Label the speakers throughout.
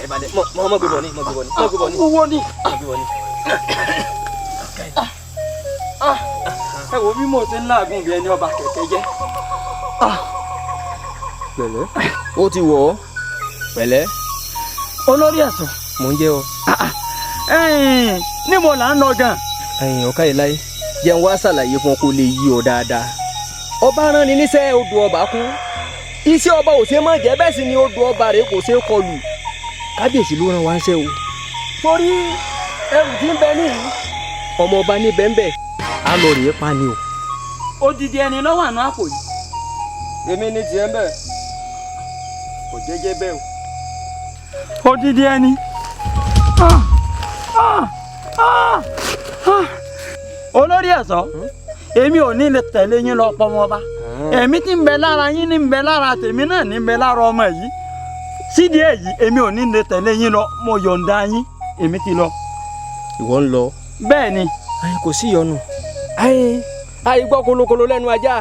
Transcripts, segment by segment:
Speaker 1: ẹ balẹ̀ mọ gbé bọ̀ ni mọ gbé bọ̀ ni mọ gbé bọ̀ ni
Speaker 2: owó ni
Speaker 1: mọ gbé bọ̀ ni.
Speaker 2: ẹ wo bí mo ti ń láàgùn bí ẹni ọba kẹ̀kẹ́ jẹ́.
Speaker 1: pẹ̀lẹ́ ó ti wọ̀ ọ́ pẹ̀lẹ́.
Speaker 2: olórí ẹ̀sùn.
Speaker 1: mò ń jẹ́ o.
Speaker 2: níbo là ń lọ gan.
Speaker 1: ọ̀ká yìí láyé jẹun wá ṣàlàyé fún ọ kó lè yí ọ dáadáa. ọba rán ni níṣẹ́ odò ọba kú iṣẹ́ ọba ò ṣe má jẹ́ bẹ́ẹ̀ sì ni odò ọba rẹ̀ kò ṣe é kọlù kábíyèsí ló rán wa ń ṣe o. torí ẹrù tí ń bẹ níyì ọmọ ọba ní bẹ́ńbẹ́ á lọ rèé pa ni o.
Speaker 2: odidi ẹni lọ́wọ́ àná àpò yìí.
Speaker 1: èmi ní tiẹ̀ ń bẹ̀ kò jẹ́jẹ́ bẹ́ẹ̀ o.
Speaker 2: odidi ẹni. olórí ẹ̀sọ́ èmi ò ní lè tẹ̀lé yín lọ pọ̀ wọn bá èmi tí ń bẹ lára yín ní ń bẹ lára tèmi náà ní ń bẹ lára ọmọ yìí sídìí èyí èmi ò ní lè tẹ̀lé yín lọ mo yọ̀ǹda yín èmi ti lọ.
Speaker 1: ìwọ ń lọ.
Speaker 2: bẹ́ẹ̀ ni.
Speaker 1: kò sí ìyọnu àì gbọ́ kolokolo lẹ́nu ajá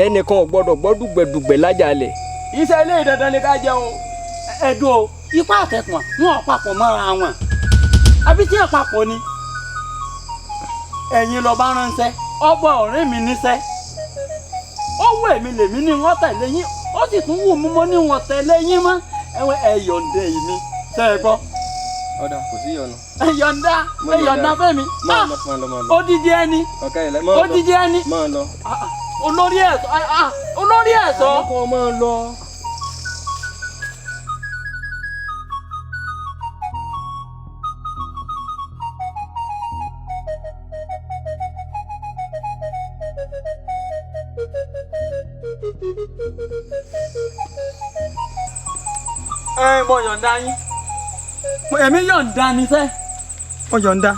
Speaker 1: ẹnìkan ò gbọ́dọ̀ gbọ́ dùgbẹ̀dùgbẹ̀ lájà lẹ̀.
Speaker 2: iṣẹ́ ilé ìdandan ni ká jẹun ẹ̀dùn o ipá àtẹ̀kùn wọn ò papọ̀ mọ́ra wọn àbí tí ẹ̀ papọ̀ ni ẹ̀yin lọ bá ránṣẹ́ ọgbà ọ̀rẹ́ mi níṣẹ́ ó wù èmi lèmi ní wọ́n tẹ̀lé yín ó sì tún wù mí mọ́ ní wọ́n tẹ̀lé yín mọ́ ẹ̀yọ̀ǹde yìí ni ṣe é gbọ́.
Speaker 1: ọ̀dà kò sí ìyọnu.
Speaker 2: ẹ̀yọ̀ǹda fẹ́mi odidi ẹni odidi ẹni olórí ẹ̀ṣọ́.
Speaker 1: ọkọ máa lọ.
Speaker 2: mo yọ̀ǹda yín èmi yọ̀ǹda ni sẹ́ mo yọ̀ǹda.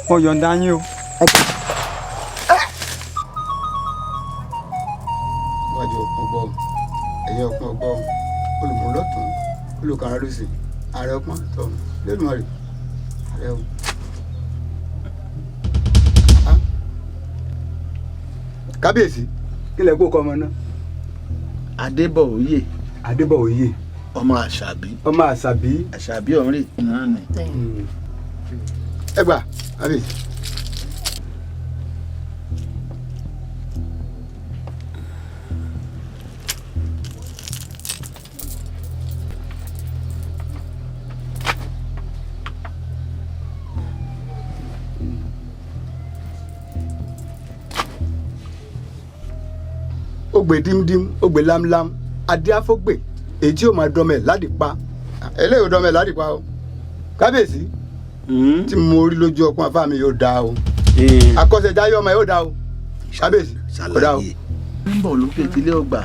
Speaker 2: mo yọ̀ǹda yín o.
Speaker 3: wájú ọkàn gbọ́ ẹ̀yẹ ọkàn gbọ́ olùmúlọ́tún olùkàràlùsì ààrẹ ọpọ́n tọ̀ lẹ́numarì ààrẹ o. kábíyèsí kílẹ̀ kó kọ́ ọmọ náà.
Speaker 4: Adébọ̀oyè.
Speaker 3: Adébọ̀oyè.
Speaker 4: ọmọ Àṣàbí.
Speaker 3: ọmọ Àṣàbí.
Speaker 4: Àṣàbí ọ̀rẹ́ náà ni.
Speaker 3: ẹ gbà kábíyèsí. Ogbe dimdim ogbe lamlam adíáfógbè èyí tí ó máa dọmẹ ládìpa eléyìí ò dọmẹ ládìpa o kábíyèsí tí mo rí lójú ọpọ́n afá mi yóò dáa o akọ́ṣẹ́jáyé ọmọ yóò dáa o kábíyèsí kò dáa o.
Speaker 4: ń bọ̀ lókè tílé ọgbà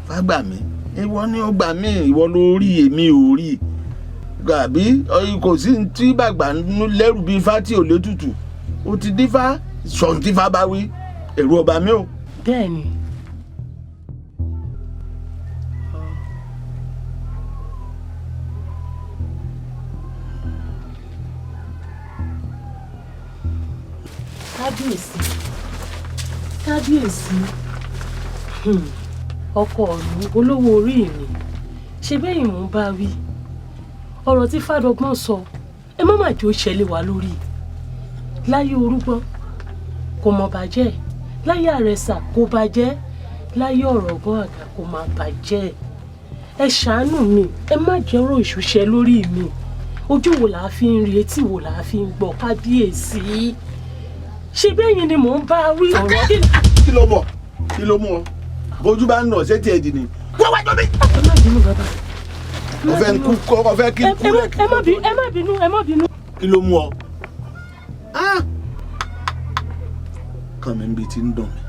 Speaker 4: fágbà mi ìwọ ni ọgbà mi ìwọ ló rí èmi ò rí gàbí kò sí tí bàgbà lẹ́rù bíi ifá tí ò létùtù ó ti dífá sọ̀ǹtìfá bá wí èrò ọba mi o.
Speaker 5: bẹ́ẹ̀ni. kábíyèsí ọkọ mi olówó orí mi ṣe bẹ́yìn mò ń bá wí ọ̀rọ̀ tí fàdọ́gbọ́n sọ ẹ má má jẹ́ ó ṣẹlẹ̀ wá lórí láyé orúgbọ́n kò mọ̀ bàjẹ́ láyé àrẹsà kò bàjẹ́ láyé ọ̀rọ̀ ọgbọ́n àgbà kò má bàjẹ́ ẹ ṣàánú mi ẹ má jẹ́ ọ̀rọ̀ ìṣúṣẹ lórí mi ojú wo làá fi ń rí etí wo làá fi ń gbọ́ kábíyèsí ṣe bẹ́yìn ni mò ń bá wí.
Speaker 4: kí ló mọ̀ kí ló mú ọ bójú bá ń nà ṣé tiẹ̀ dì ní. wọ́n wá jọ mi.
Speaker 5: ẹ má bínú bàbá.
Speaker 4: ọ̀fẹ́ ń kú ọ̀fẹ́ kí n kú rẹ̀.
Speaker 5: ẹ má bínú.
Speaker 4: kí ló mú ọ. kàn mí níbi tí ń dùn mí.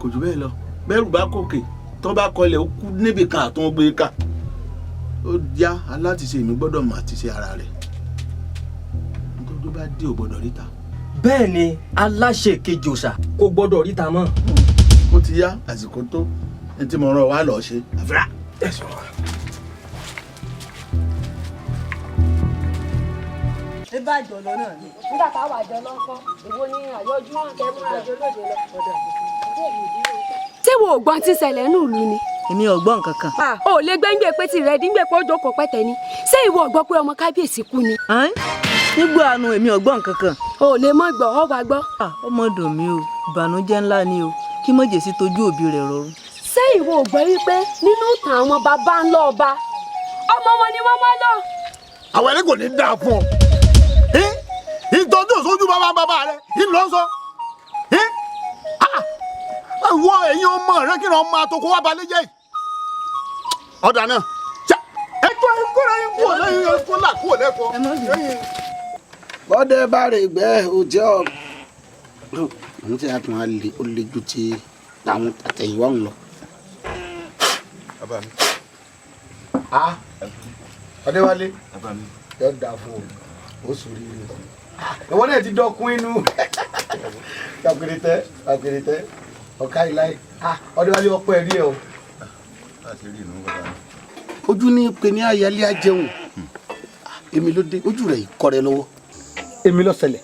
Speaker 4: kò jù bẹ́ẹ̀ lọ bẹ́rù bá kòkè tó bá kọlẹ̀ ó kú níbi kan àtún gbé ká ó yá alátiṣe mi gbọ́dọ̀ mọ̀ àtiṣe ara rẹ̀ nítorí tó bá dé ò gbọ́dọ̀ ríta.
Speaker 1: bẹ́ẹ̀ ni aláṣẹ kejì òòṣà kò gbọ́dọ̀ ríta mọ́.
Speaker 4: ó ti yá àsìkò tó ní tí mo rán wa lọ ṣe àfírà.
Speaker 6: bá jọ lọ náà ni.
Speaker 7: nígbà táwa jọ lọ́kọ́ ìwo ni àyọjú wọn kẹ́ mú àjọ lóde lọ. ṣé wo ò gbọ́n tí ṣẹlẹ̀ nù lù ni.
Speaker 6: èmi ò gbọ́ nǹkan kan.
Speaker 7: o ò lè gbẹ́ngbẹ́ pé tirẹ̀ dígbẹ́ pé ó jókòó pẹ́tẹ́ ni ṣé ìwọ gbọ́ pé ọmọ kábíyèsí kú ni.
Speaker 6: nígbà àánú èmi ò gbọ́ nǹkan kan.
Speaker 7: o ò lè mọ̀ gbọ́ ọ wá gbọ́.
Speaker 6: ọmọ dùn mí o ìbànújẹ́ ńlá ni o kí mọ̀jẹ̀sí tójú òbí rẹ̀ rọrùn.
Speaker 7: ṣé ìwọ ò gbọ́ wípé nínú ìtàn àwọn bàbá ńlá ọba ọmọ wọn ni wọ́n mọ́ lọ.
Speaker 4: àwọn ẹni kò ní dáa fún ọ ìtọ́jú òṣojú bàbá rẹ ìlọ sọ wọ ẹ̀yin ọmọ rẹ kí ni ọmọ àtòkò wà balẹ̀ jẹ́ ọ̀dà náà ẹ̀kọ́ ẹ̀kọ́ ẹ̀kọ́ lẹ́yìn ẹ̀kọ́ là kúrò lẹ́kọ̀ọ́.
Speaker 3: bọ́dẹ bá rè gbẹ́ òjẹ́ ọ̀rọ̀ òun tí a tún á lè ó lè ju ti àwọn àtẹ̀yìnwá ń lọ.
Speaker 4: bàbá mi.
Speaker 3: Adéwálé yóò dáa fún o ó sùúrù rẹ ìwọ náà ti dọkun inú kàkiri tẹ ọkà ìláyè Adéwálé ọpọ ẹrí ẹ o. ojú ní pe ní ayálé ajẹun èmi ló dé ojú rẹ ìkọrẹ lọ́wọ́. èmi ló ṣẹlẹ̀.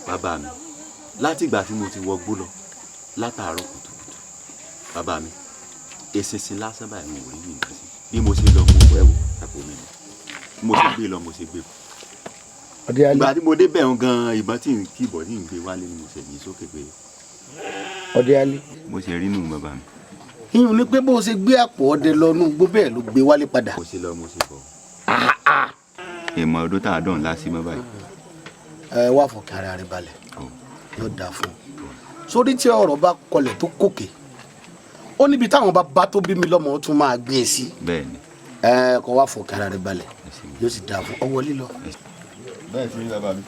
Speaker 8: bàbá mi láti ìgbà tí mo ti wọgbó lọ látàárọ̀ kùtùkùtù bàbá mi eṣinṣin lásán báyìí mo rí mi nǹkan sí bí mo ṣe lọ mo wọ ẹwọ àpò mi ni mo ṣe gbé lọ mo ṣe gbé bọ̀. ìgbà tí mo dé bẹ̀rù gan-an ìbọn tí n kí ìbọn tí n gbé wálé ni mo ṣe yí sókè pé.
Speaker 3: Ọdẹ́yálé.
Speaker 8: mo ṣe rí nù bàbá mi.
Speaker 3: ìyún ni pé bó ṣe gbé àpò ọdẹ lọ nú gbó bẹ́ẹ̀ ló gbé wálé padà.
Speaker 8: mo ṣe lọ mo ṣe bọ̀. ìmọ̀ ọdún tá a dán ńlá sí mọ́ báyìí.
Speaker 3: ẹ wá fọkàn ara rẹ balẹ̀ yóò dáa fún un sórí tí ọ̀rọ̀ bá kọlẹ̀ tó kòkè ó níbi táwọn bá tó bí mi lọ́mọ ó tún máa gbé e sí.
Speaker 8: bẹ́ẹ̀ni.
Speaker 3: kó wá fọkàn ara rẹ balẹ̀ yóò sì dáa fún ọwọ́ lílọ.
Speaker 8: bẹ́ẹ̀ sí bàbá mi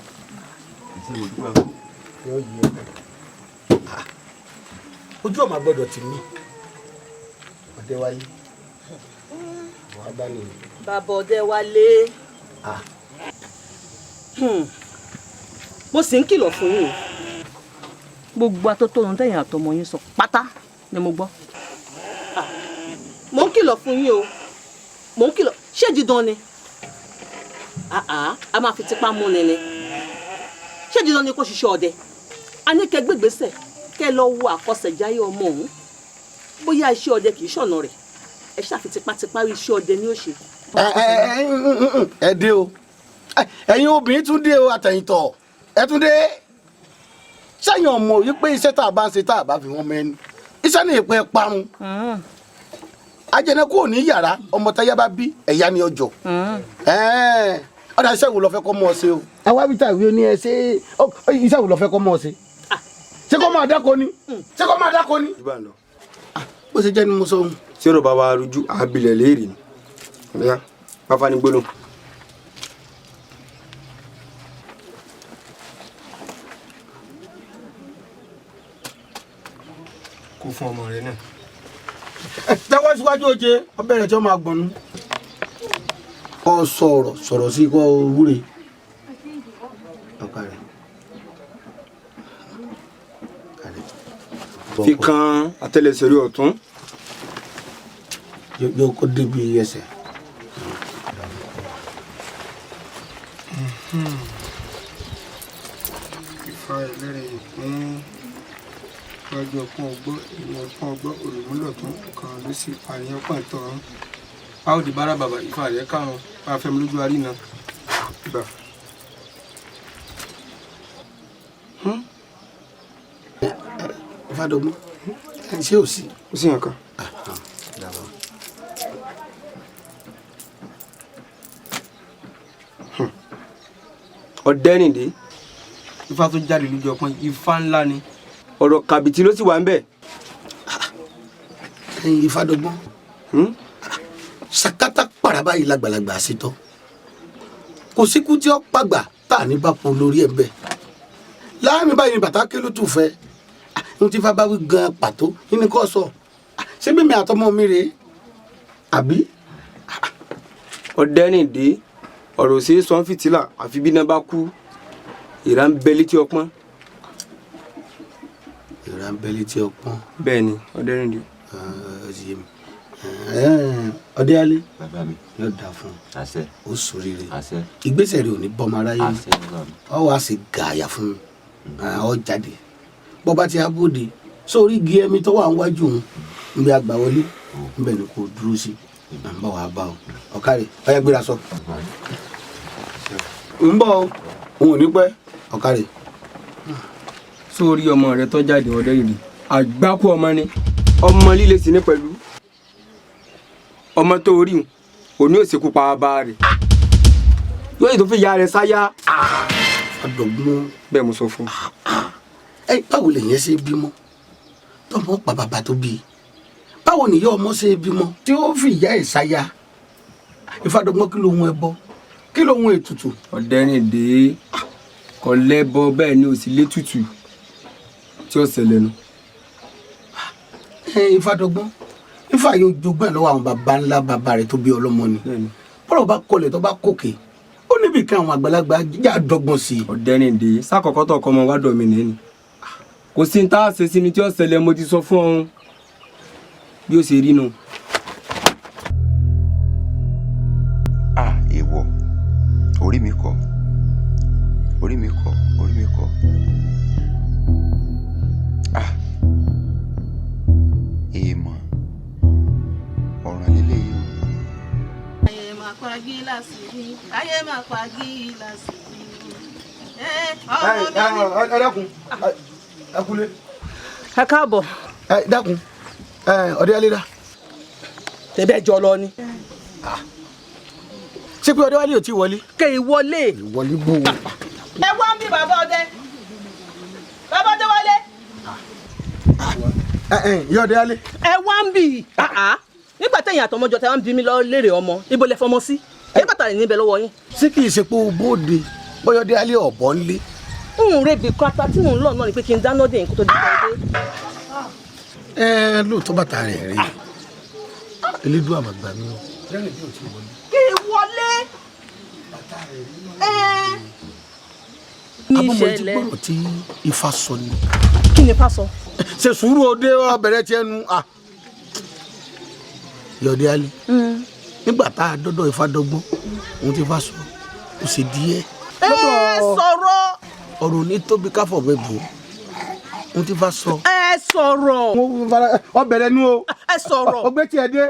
Speaker 3: yóò yí ẹ ojú ọmọ gbọ́dọ̀ tì mí Ọdẹ́wálé wàá bá ní.
Speaker 6: bàbá Ọdẹ́wálé mo sì ń kìlọ̀ fún yín gbogbo atótónu tẹ̀yìn àtọmọ yín sọ pátá ni mo gbọ́. mo ń kìlọ̀ fún yín o mo ń kìlọ̀ ṣé dídán ni a máa fi tipá mú ni ni ṣé dídán ni kó ṣiṣẹ́ ọdẹ a ní kẹ́ gbégbèsè kẹ́ lọ wo àkọsẹ̀jáyé ọmọ òun bóyá iṣẹ́ ọdẹ kì í ṣọ̀nà rẹ̀ ẹ ṣàfi tipátipá rí iṣẹ́ ọdẹ ní òṣè.
Speaker 3: ẹ dé o ẹ̀yin obìnrin tún dé o àtẹ̀yìntọ̀ ẹ tún dé sẹ́yìn ọmọ yìí pé iṣẹ́ tá a bá ń ṣe tá a bá fi wọ́n mẹ́ni iṣẹ́ ní ìpẹ́ parun ajẹnẹkù ò ní yàrá ọmọ táyà bá bí ẹ̀yà ni ọjọ́ ọ̀dà iṣẹ́ wo lọ fẹ́ kọ́ mọ́ ọ ṣe o. àwa bí tàwé ni ẹ ṣe iṣẹ́ wo lọ fẹ́ kọ́ mọ́ ọ ṣe ṣé kọ́ máa dáko ni ṣé kọ́ máa dáko ni. bó ṣe jẹ́ ni mo sọ ohun.
Speaker 9: tí ọ̀rọ̀ bá wa rújú àbílẹ̀ léèrè ni ọ̀dà bàbá ní gbólóhùn. kó fún ọmọ rẹ náà.
Speaker 3: tẹ́wọ́ síwájú oje ọbẹ̀ rẹ̀ tí wọ́n máa gbọ́nú. kọ́ sọ̀rọ̀ sí kọ́ wúre.
Speaker 9: fi kan àtẹ́lẹsẹ̀ rí ọ̀tún.
Speaker 3: yóò kó débi ẹsẹ̀.
Speaker 9: ìfà ẹlẹ́rìn ìpín iwájú ọpọ́n ọgbọ́ ìwọ̀n ọpọ́n ọgbọ́ òrùmúlọ̀tún kan ló sì àríyàn pàǹtọ́ ọ̀hún. a ó di bára bàbá ìfà rẹ̀ káwọn bá fẹ́ mi lójú arí náà. gbà.
Speaker 3: Ìfàdọ̀gbọ́n ṣé ò sí.
Speaker 9: ó sì yàn kan. ọ̀dẹ́rìndé ifá tó jáde lójú ọpọ́n ifá ńlá ni ọ̀rọ̀ kàbìtì ló sì wà ń bẹ̀.
Speaker 3: Ìfàdọ̀gbọ́n sakata paraba yìí lágbàlagbà ṣetán kò síkú tí ó pàgbà tá à ní bá po lórí ẹ̀ bẹ́ẹ̀ láàmì báyìí ni bàtà ké ló tù fẹ́ n ti fa bá wí gan pàtó nínú kò sọ ṣé bí mi àtọmọ mi rèé àbí.
Speaker 9: ọ̀dẹ́rìndé ọ̀rọ̀ ṣe é sọ ń fìtílà àfi bí náà bá kú ìrà ń bẹ létí ọpọ́n.
Speaker 3: ìrà ń bẹ létí ọpọ́n.
Speaker 9: bẹ́ẹ̀ ni ọ̀dẹ́rìndé.
Speaker 3: ọdẹ alẹ́
Speaker 8: bàbá mi
Speaker 3: yóò dà fún
Speaker 8: àṣẹ
Speaker 3: ó sóríire
Speaker 8: àṣẹ
Speaker 3: ìgbésẹ̀ rẹ̀ ò ní bọ́ ọmọ aráyé
Speaker 8: àṣẹ bàbá mi.
Speaker 3: ọ wá sí gààyà fún mi ọ jáde bọ́ bá ti abóde sórí igi ẹmi tó wà níwájú òun níbi àgbà wọlé níbẹ̀ ni kò dúró sí à ń bọ̀ wá bá ọ ọ̀kárẹ̀ ọ̀yá gbéra sọ. ń bọ̀ òun ò ní pẹ́ ọ̀kárẹ̀.
Speaker 1: sórí ọmọ rẹ tó jáde ọdẹ yìí àgbákò ọmọ ni ọmọ líle sí ní pẹ̀lú ọmọ tó rí òní òsèkú pa bàbá rẹ̀ yóò yìí tó fi ya rẹ̀ sáyà.
Speaker 3: Fádọ̀gbọ́n
Speaker 1: bẹ́ẹ̀ mo sọ fún.
Speaker 3: ẹ báwo lèyẹn ṣe bímọ tọmọ pa bàbá tó bí báwo nìyá ọmọ ṣe bímọ tí ó fi ìyá ẹ̀ sáyà Ìfádọ̀gbọ́n kí lóhun ẹbọ kí lóhun ètùtù.
Speaker 1: ọ̀dẹ́rìndé kò lẹ́bọ bẹ́ẹ̀ ni ò sì létùtù tí ó ṣẹlẹ̀ nu.
Speaker 3: Ìfádọ̀gbọ́n Ifá yóò jogún ẹ̀ lọ́wọ́ àwọn baba ńlá bàbá rẹ̀ tó bí ọlọ́mọ ni bọ́lọ̀ bá kọlẹ̀ tó bá kókè ó níbi kan àwọn àgbàlagbà jíjà dọ́gbọ́n sí i.
Speaker 1: ọ̀dẹ́rìndé sákòókò tó kọ́ ọmọ wá dọ̀ mí nìyẹn kò sí ní tá a ṣe sí ni tí ó ṣẹlẹ̀ mo ti sọ fún ọ bí ó ṣe rí nu.
Speaker 8: èèwọ̀ orí mi kọ́ orí mi kọ́ orí mi kọ́ èèmọ̀ ọ̀ràn líle yìí o.
Speaker 6: ayé máa pa gíláàsì mi ayé máa pa gíláàsì mi.
Speaker 3: ẹ dákun ẹ kúlé.
Speaker 6: ẹ káàbọ̀.
Speaker 3: ẹ dákun ọdẹ alẹ́ dá.
Speaker 6: tẹ̀bẹ́ jọ lọ ni.
Speaker 3: ṣé pé ọdẹ wálé ò tí wọlé.
Speaker 6: kè é wọlé.
Speaker 3: ìwọlé bò ó.
Speaker 6: ẹ wá ń bí bàbá ọdẹ bàbá ọdẹ wọlé.
Speaker 3: ìyá ọdẹ alẹ́.
Speaker 6: ẹ wá ń bì nígbà tẹ̀yìn àtọmọjọ tẹ wá ń bí mi lọ léèrè ọmọ ibo lẹ fọmọ sí ẹ bàtà rẹ níbẹ̀ lọ́wọ́ yín.
Speaker 3: ṣé kì í ṣe pé o bóde bóyá ọdẹ alẹ́ ọ̀bọ ńlé.
Speaker 6: ń rebi kata tí mò ń lọ náà ni pé kí n dáná dé nǹkan tó di ọdẹ.
Speaker 3: lóòótọ́ bàtà rẹ̀ rí elédùn àmàgbà mi o.
Speaker 6: kí n wọlé.
Speaker 3: abọ́mọ ti gbọ́rọ̀ tí Ifá sọ ni.
Speaker 6: kí ni Ifá sọ.
Speaker 3: ṣe sùúrù òde ọbẹ̀rẹ̀ tiẹ̀ nu yọ̀dẹ̀ alẹ́ nígbà tá a dọ́dọ̀ Ìfádọ́gbọ́n òun ti Ifá sọ kò sì díẹ̀.
Speaker 6: sọ̀rọ̀.
Speaker 3: ọ̀rọ̀ ní tóbi káfọ̀ bẹ́ẹ̀ bò òun ti Ifá sọ.
Speaker 6: Sọ̀rọ̀.
Speaker 3: ọbẹ̀rẹ̀ nu o.
Speaker 6: Sọ̀rọ̀.
Speaker 3: ọgbẹ́ tiẹ̀ dé.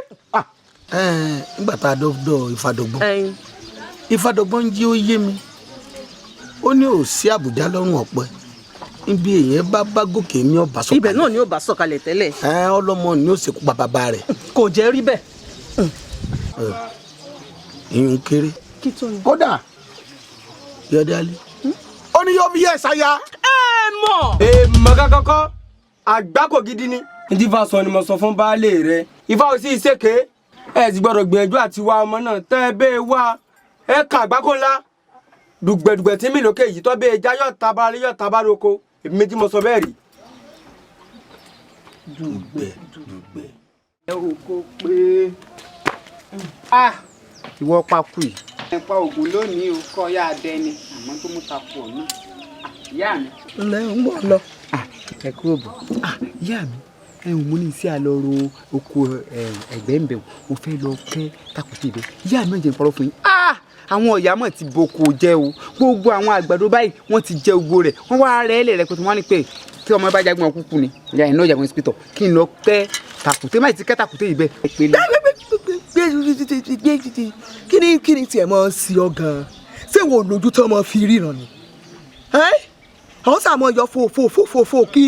Speaker 3: nígbà tá a dọ́dọ̀ Ìfádọ́gbọ́n Ìfádọ́gbọ́n ń jí ó yé mi ó ní ò sí Àbújá lọ́rùn ọ̀pẹ ibi èèyàn bá gòkè ní ọba sọ̀kalẹ̀.
Speaker 6: ibẹ̀ náà ni ó bá sọ̀kalẹ̀ tẹ́lẹ̀.
Speaker 3: ọlọ́mọ ni ó ṣekú pa bàbá rẹ̀.
Speaker 6: kò jẹ́ rí bẹ́ẹ̀.
Speaker 3: ìyún kéré.
Speaker 6: kí tó ni.
Speaker 3: kódà yọ̀dálẹ̀ ó ní yóò fi yẹ ṣáya.
Speaker 6: mọ̀.
Speaker 1: èèmọ̀ kankan àgbákò gidi ni. ní Ifá sọ ni mo sọ fún baálé rẹ Ifá ò sí ìṣèké ẹ sì gbọ́dọ̀ gbìyànjú àti wá ọmọ náà tẹ́ ẹ bẹ́ẹ̀ wá ẹ kà àgbákò ńlá dùgbẹ̀dùgbẹ̀ tí mi lókè yìí tọ́ bẹ́ẹ̀ já yọ̀ tabalẹ̀ yọ̀ tabaloko èmi tí mo sọ bẹ́ẹ̀ rí.
Speaker 3: dùgbẹ̀.
Speaker 10: ẹ rò kó pé ìwọ pakú yìí. ẹ̀pà ògùn lónìí o kọ́ ya adẹni àmọ́ tó mú ta pọ̀ náà. ìyá mi.
Speaker 6: ǹlẹ́ ń bọ̀ lọ.
Speaker 10: ẹ kúrò bọ̀. ìyá mi mo ní sí àlọ́rọ̀ oko ẹ̀gbẹ́ ń bẹ̀ mo fẹ́ lọ kẹ́ takùtì rẹ̀ ìyá mi ò jẹ́ ìfọ̀rọ̀ fún yín. àwọn ọ̀yà mọ̀ ti boko jẹ́ o gbogbo àwọn àgbàdo báyìí wọ́n ti jẹ gbogbo rẹ̀ wọ́n wá rẹ̀ ẹ́lẹ̀ rẹ̀ pé wọ́n ní pé tí ọmọ bá jagun ọkùnkùn ni ìyá yẹn náà jagun ìsìpìtọ̀ kí n lọ kẹ́ takùtì má ti kẹ́ takùtì yìí bẹ́ẹ̀.
Speaker 11: kí ni tiẹ̀ mọ́ sí ọ gan-an ṣé wo lójú tó mọ́ fi ríran ni àwọn sàmọ́ yọ fò kí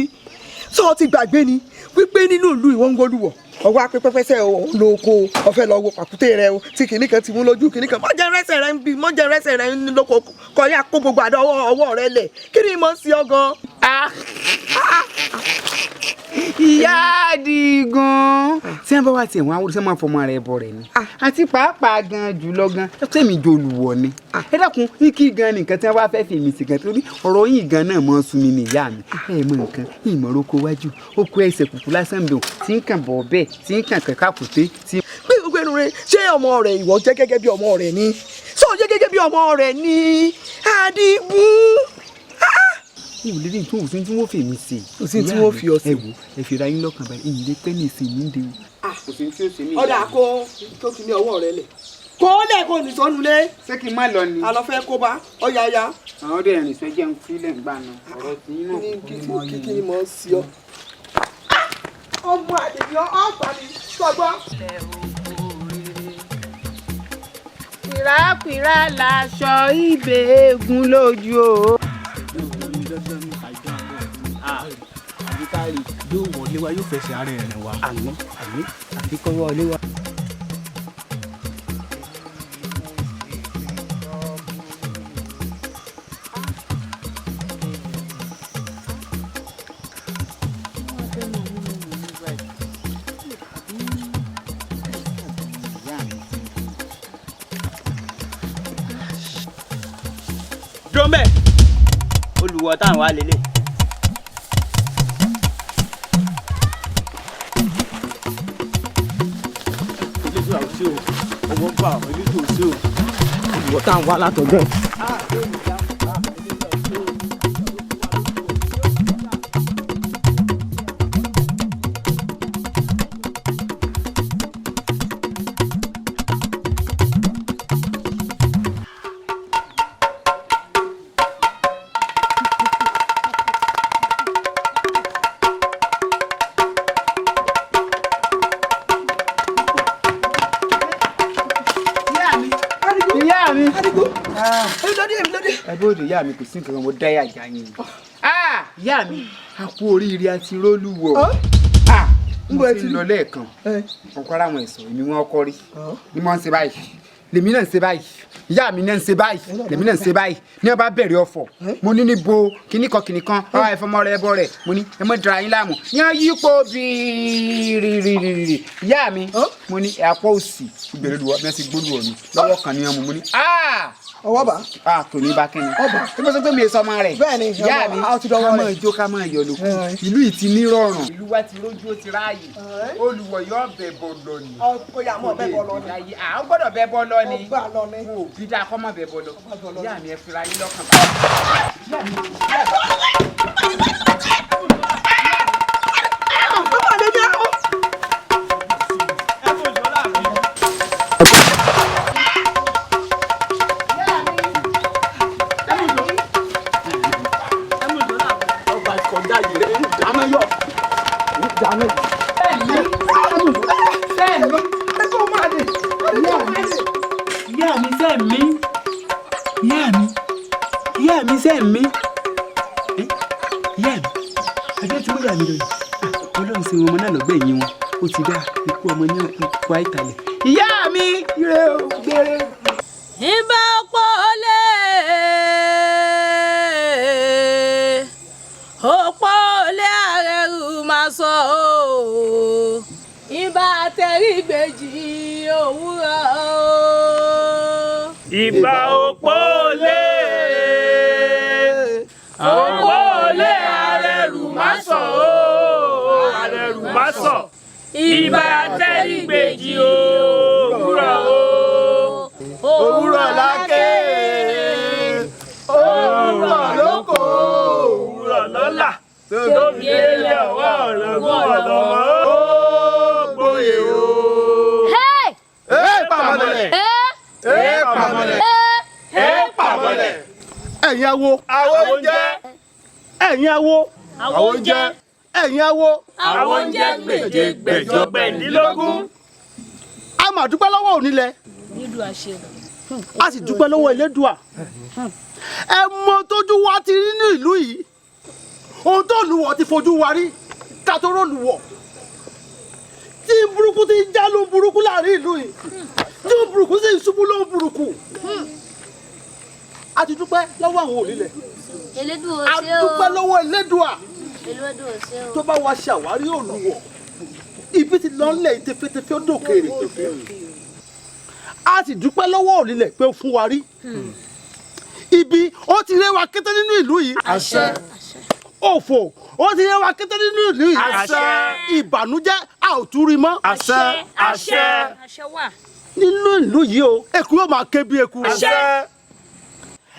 Speaker 11: sọ ti gbàgbé ni wípé nínú ìlú ìwọ̀n ń gbólúwọ̀ ọwọ́ apẹ́pẹ́sẹ̀ lóko ọ̀fẹ́ lọ wo pàkúté rẹ o tí kìnnì kan ti mú lójú kìnnì kan mọ́jẹ́ rẹ́sẹ̀ rẹ ń bí mọ́jẹ́ rẹ́sẹ̀ rẹ ń lóko kọ́lé àkó gbogbo àdó ọwọ́ rẹ lẹ̀ kí ni mo ń sí ọ gan.
Speaker 10: ìyá àdìgún tí wọn bá wá tiẹ̀ wọn awúrúsẹ́ máa fọmọ rẹ̀ bọ̀ rẹ̀ ni àti pàápàá gan jùlọ gan tẹ́mi jò olùwọ̀ ni ẹ dákun ní kí gan nìkan tí wọn bá fẹ́ fi èmi sí gan torí ọ̀rọ̀ yìí gan náà mọ́ sun mi nìyá mi ẹ mọ nǹkan ìmọ̀ràn oko wájú oko ẹsẹ̀ kùkù lásán bẹ̀ tí ń kàn bọ̀ bẹ́ẹ̀ tí ń kàn kẹ́kẹ́ àkùté tí.
Speaker 11: pé gbogbo ẹnu rẹ ṣé ọmọ rẹ ìwọ jẹ́ gẹ́gẹ́ bí ọmọ rẹ ni ṣé o jẹ́ gẹ́gẹ́ bí ọmọ rẹ ni Àdìgún.
Speaker 10: n ò lè rí nǹkan òsín tí wọ́n fi mí ṣe.
Speaker 11: òsín tí wọ́n fi ọ sí.
Speaker 10: ẹ wò ẹ fi ra yín lọ́kàn báyìí èyí lè pẹ́ ní ìsìn ní ìdè. òsín tí ó ṣe mí.
Speaker 11: ọ̀dà kó tó fi ní ọwọ́ rẹ lẹ̀ kó lẹ̀ kó ní sọ́nu lé.
Speaker 10: ṣé kí n má lọ ni.
Speaker 11: àlọ́ fẹ́ kó bá ọ̀yà ya.
Speaker 10: àwọn ọdẹ ẹ̀rìn sọ jẹun sílẹ̀ ń gbà náà ọ̀rọ̀ tí yín náà kò mọ yín.
Speaker 11: kí ni mo sí ọ. ọmọ àdèyàn ọgbà mi sọgbọ́.
Speaker 10: pìràpìrà láṣọ ìbéègùn lójú o.
Speaker 1: àbíkárì yóò wọlé wa yóò fẹsẹ̀ ara ẹ̀ rìn wa.
Speaker 10: àmín àmín àfikọ́ wọlé wa.
Speaker 2: dọ́mbẹ́ olùwọ̀ táwọn wá lélẹ̀.
Speaker 1: elétò àwòṣe o ọwọ́ bá àwọn elétò òṣè o olùwọ̀ táwọn wá látọjọ́ ẹ̀.
Speaker 10: ẹbí ìyá mi kò sí nǹkan kan mo dá yàjà yín. ìyá mi a kú oríire àti rólùwọ̀. mo ti lọ lẹ́ẹ̀kan ọkọ ara àwọn ẹ̀sọ́ èmi wọn kọ́ rí ni mo ń ṣe báyìí lèmi náà ń ṣe báyìí ìyá mi náà ń ṣe báyìí lèmi náà ń ṣe báyìí ní ọba bẹ̀rẹ̀ ọ̀fọ̀ mo ní níbo kìnnìkan ọ̀rọ̀ ẹ̀fọ́mọ́ rẹ bọ́ rẹ̀ mo ní ẹ mọ́ dara yín láàmú yán yípo bíi ìyá mi mo ní àpò òsì ìbẹ̀rẹ̀ lùwọ́ mẹ́sì gbólùwọ̀ mi lọ́wọ́ kan ní ọmọ mo ní
Speaker 11: ọwọ́ bá.
Speaker 10: kò ní bá kẹ́ni. tí mo sọ pé mi ò sọ ọmọ rẹ̀.
Speaker 11: bẹ́ẹ̀ni
Speaker 10: ìyá mi ká máa jó ká máa yọ̀ lókun. ìlú yìí ti nírọ̀rùn. ìlú wa ti rójú ó ti ráàyè. olùwọ̀ yóò bẹ̀ bọ̀ lọ ni.
Speaker 11: kò yà mọ́ bẹ́ bọ́ lọ ni.
Speaker 10: ó gbọ́dọ̀ bẹ́ bọ́ lọ ni.
Speaker 11: ọgbà lọ ni.
Speaker 10: o bí dáa kọ́ mọ̀ bẹ́ bọ́ lọ. ìyá mi ẹ fira yín lọ́kàn ìyá mi ire o gbére.
Speaker 12: ìbá òpólè àrẹrù máa sọ o ìbá tẹrígbèjì òwúrọ̀ o.
Speaker 2: ìbá òpólè àrẹrù máa sọ o àrẹrù máa sọ ìbá tẹrígbèjì òwúrọ̀ o. òwúrọ̀ láké òwúrọ̀ lóko òwúrọ̀ lọ́la tóbi délé ọwọ́ ọ̀rọ̀gún ọ̀lọ́mọ ó gbóyè o.
Speaker 3: pàmọ́lẹ̀ pàmọ́lẹ̀
Speaker 2: pàmọ́lẹ̀.
Speaker 3: ẹ̀yin awo
Speaker 2: àwọn jẹ́
Speaker 3: ẹ̀yin awo
Speaker 12: àwọn jẹ́
Speaker 3: ẹ̀yin awo
Speaker 2: àwọn jẹ́ gbèjègbèjọ gbẹ̀ndínlógún.
Speaker 3: a máa dúpẹ́ lọ́wọ́ onílẹ̀
Speaker 12: nílùú àṣẹ.
Speaker 3: a sì dúpẹ́ lọ́wọ́ Elédùà ẹ mọ tójú wa ti rí ní ìlú yìí ohun tó lùwọ̀ ti fojú wa rí ká tó rọ́lùwọ̀ tí burúkú ti ń já ló ń burúkú láàrin ìlú yìí tí burúkú sì ń ṣubú ló ń burúkú a ti dúpẹ́ lọ́wọ́ àwọn onílẹ̀
Speaker 12: Elédùà
Speaker 3: a
Speaker 12: ṣe o.
Speaker 3: dúpẹ́ lọ́wọ́ Elédùà
Speaker 12: Elédùà ṣe o.
Speaker 3: tó bá wa ṣàwárí olùwọ̀ ibi ti lọ́nlẹ̀ tẹfẹtẹfẹ ó dòkèrè a sì dúpẹ́ lọ́wọ́ onílẹ̀ pé ó fún wa rí ibi ó ti rẹwà kété nínú ìlú yìí
Speaker 12: àṣẹ.
Speaker 3: òfò ó ti rẹwà kété nínú ìlú yìí
Speaker 2: àṣẹ.
Speaker 3: ìbànújẹ́ a ò tún rí mọ́
Speaker 2: àṣẹ àṣẹ
Speaker 12: àṣẹ wà.
Speaker 3: nínú ìlú yìí o eku yóò máa ké bí eku
Speaker 2: àṣẹ.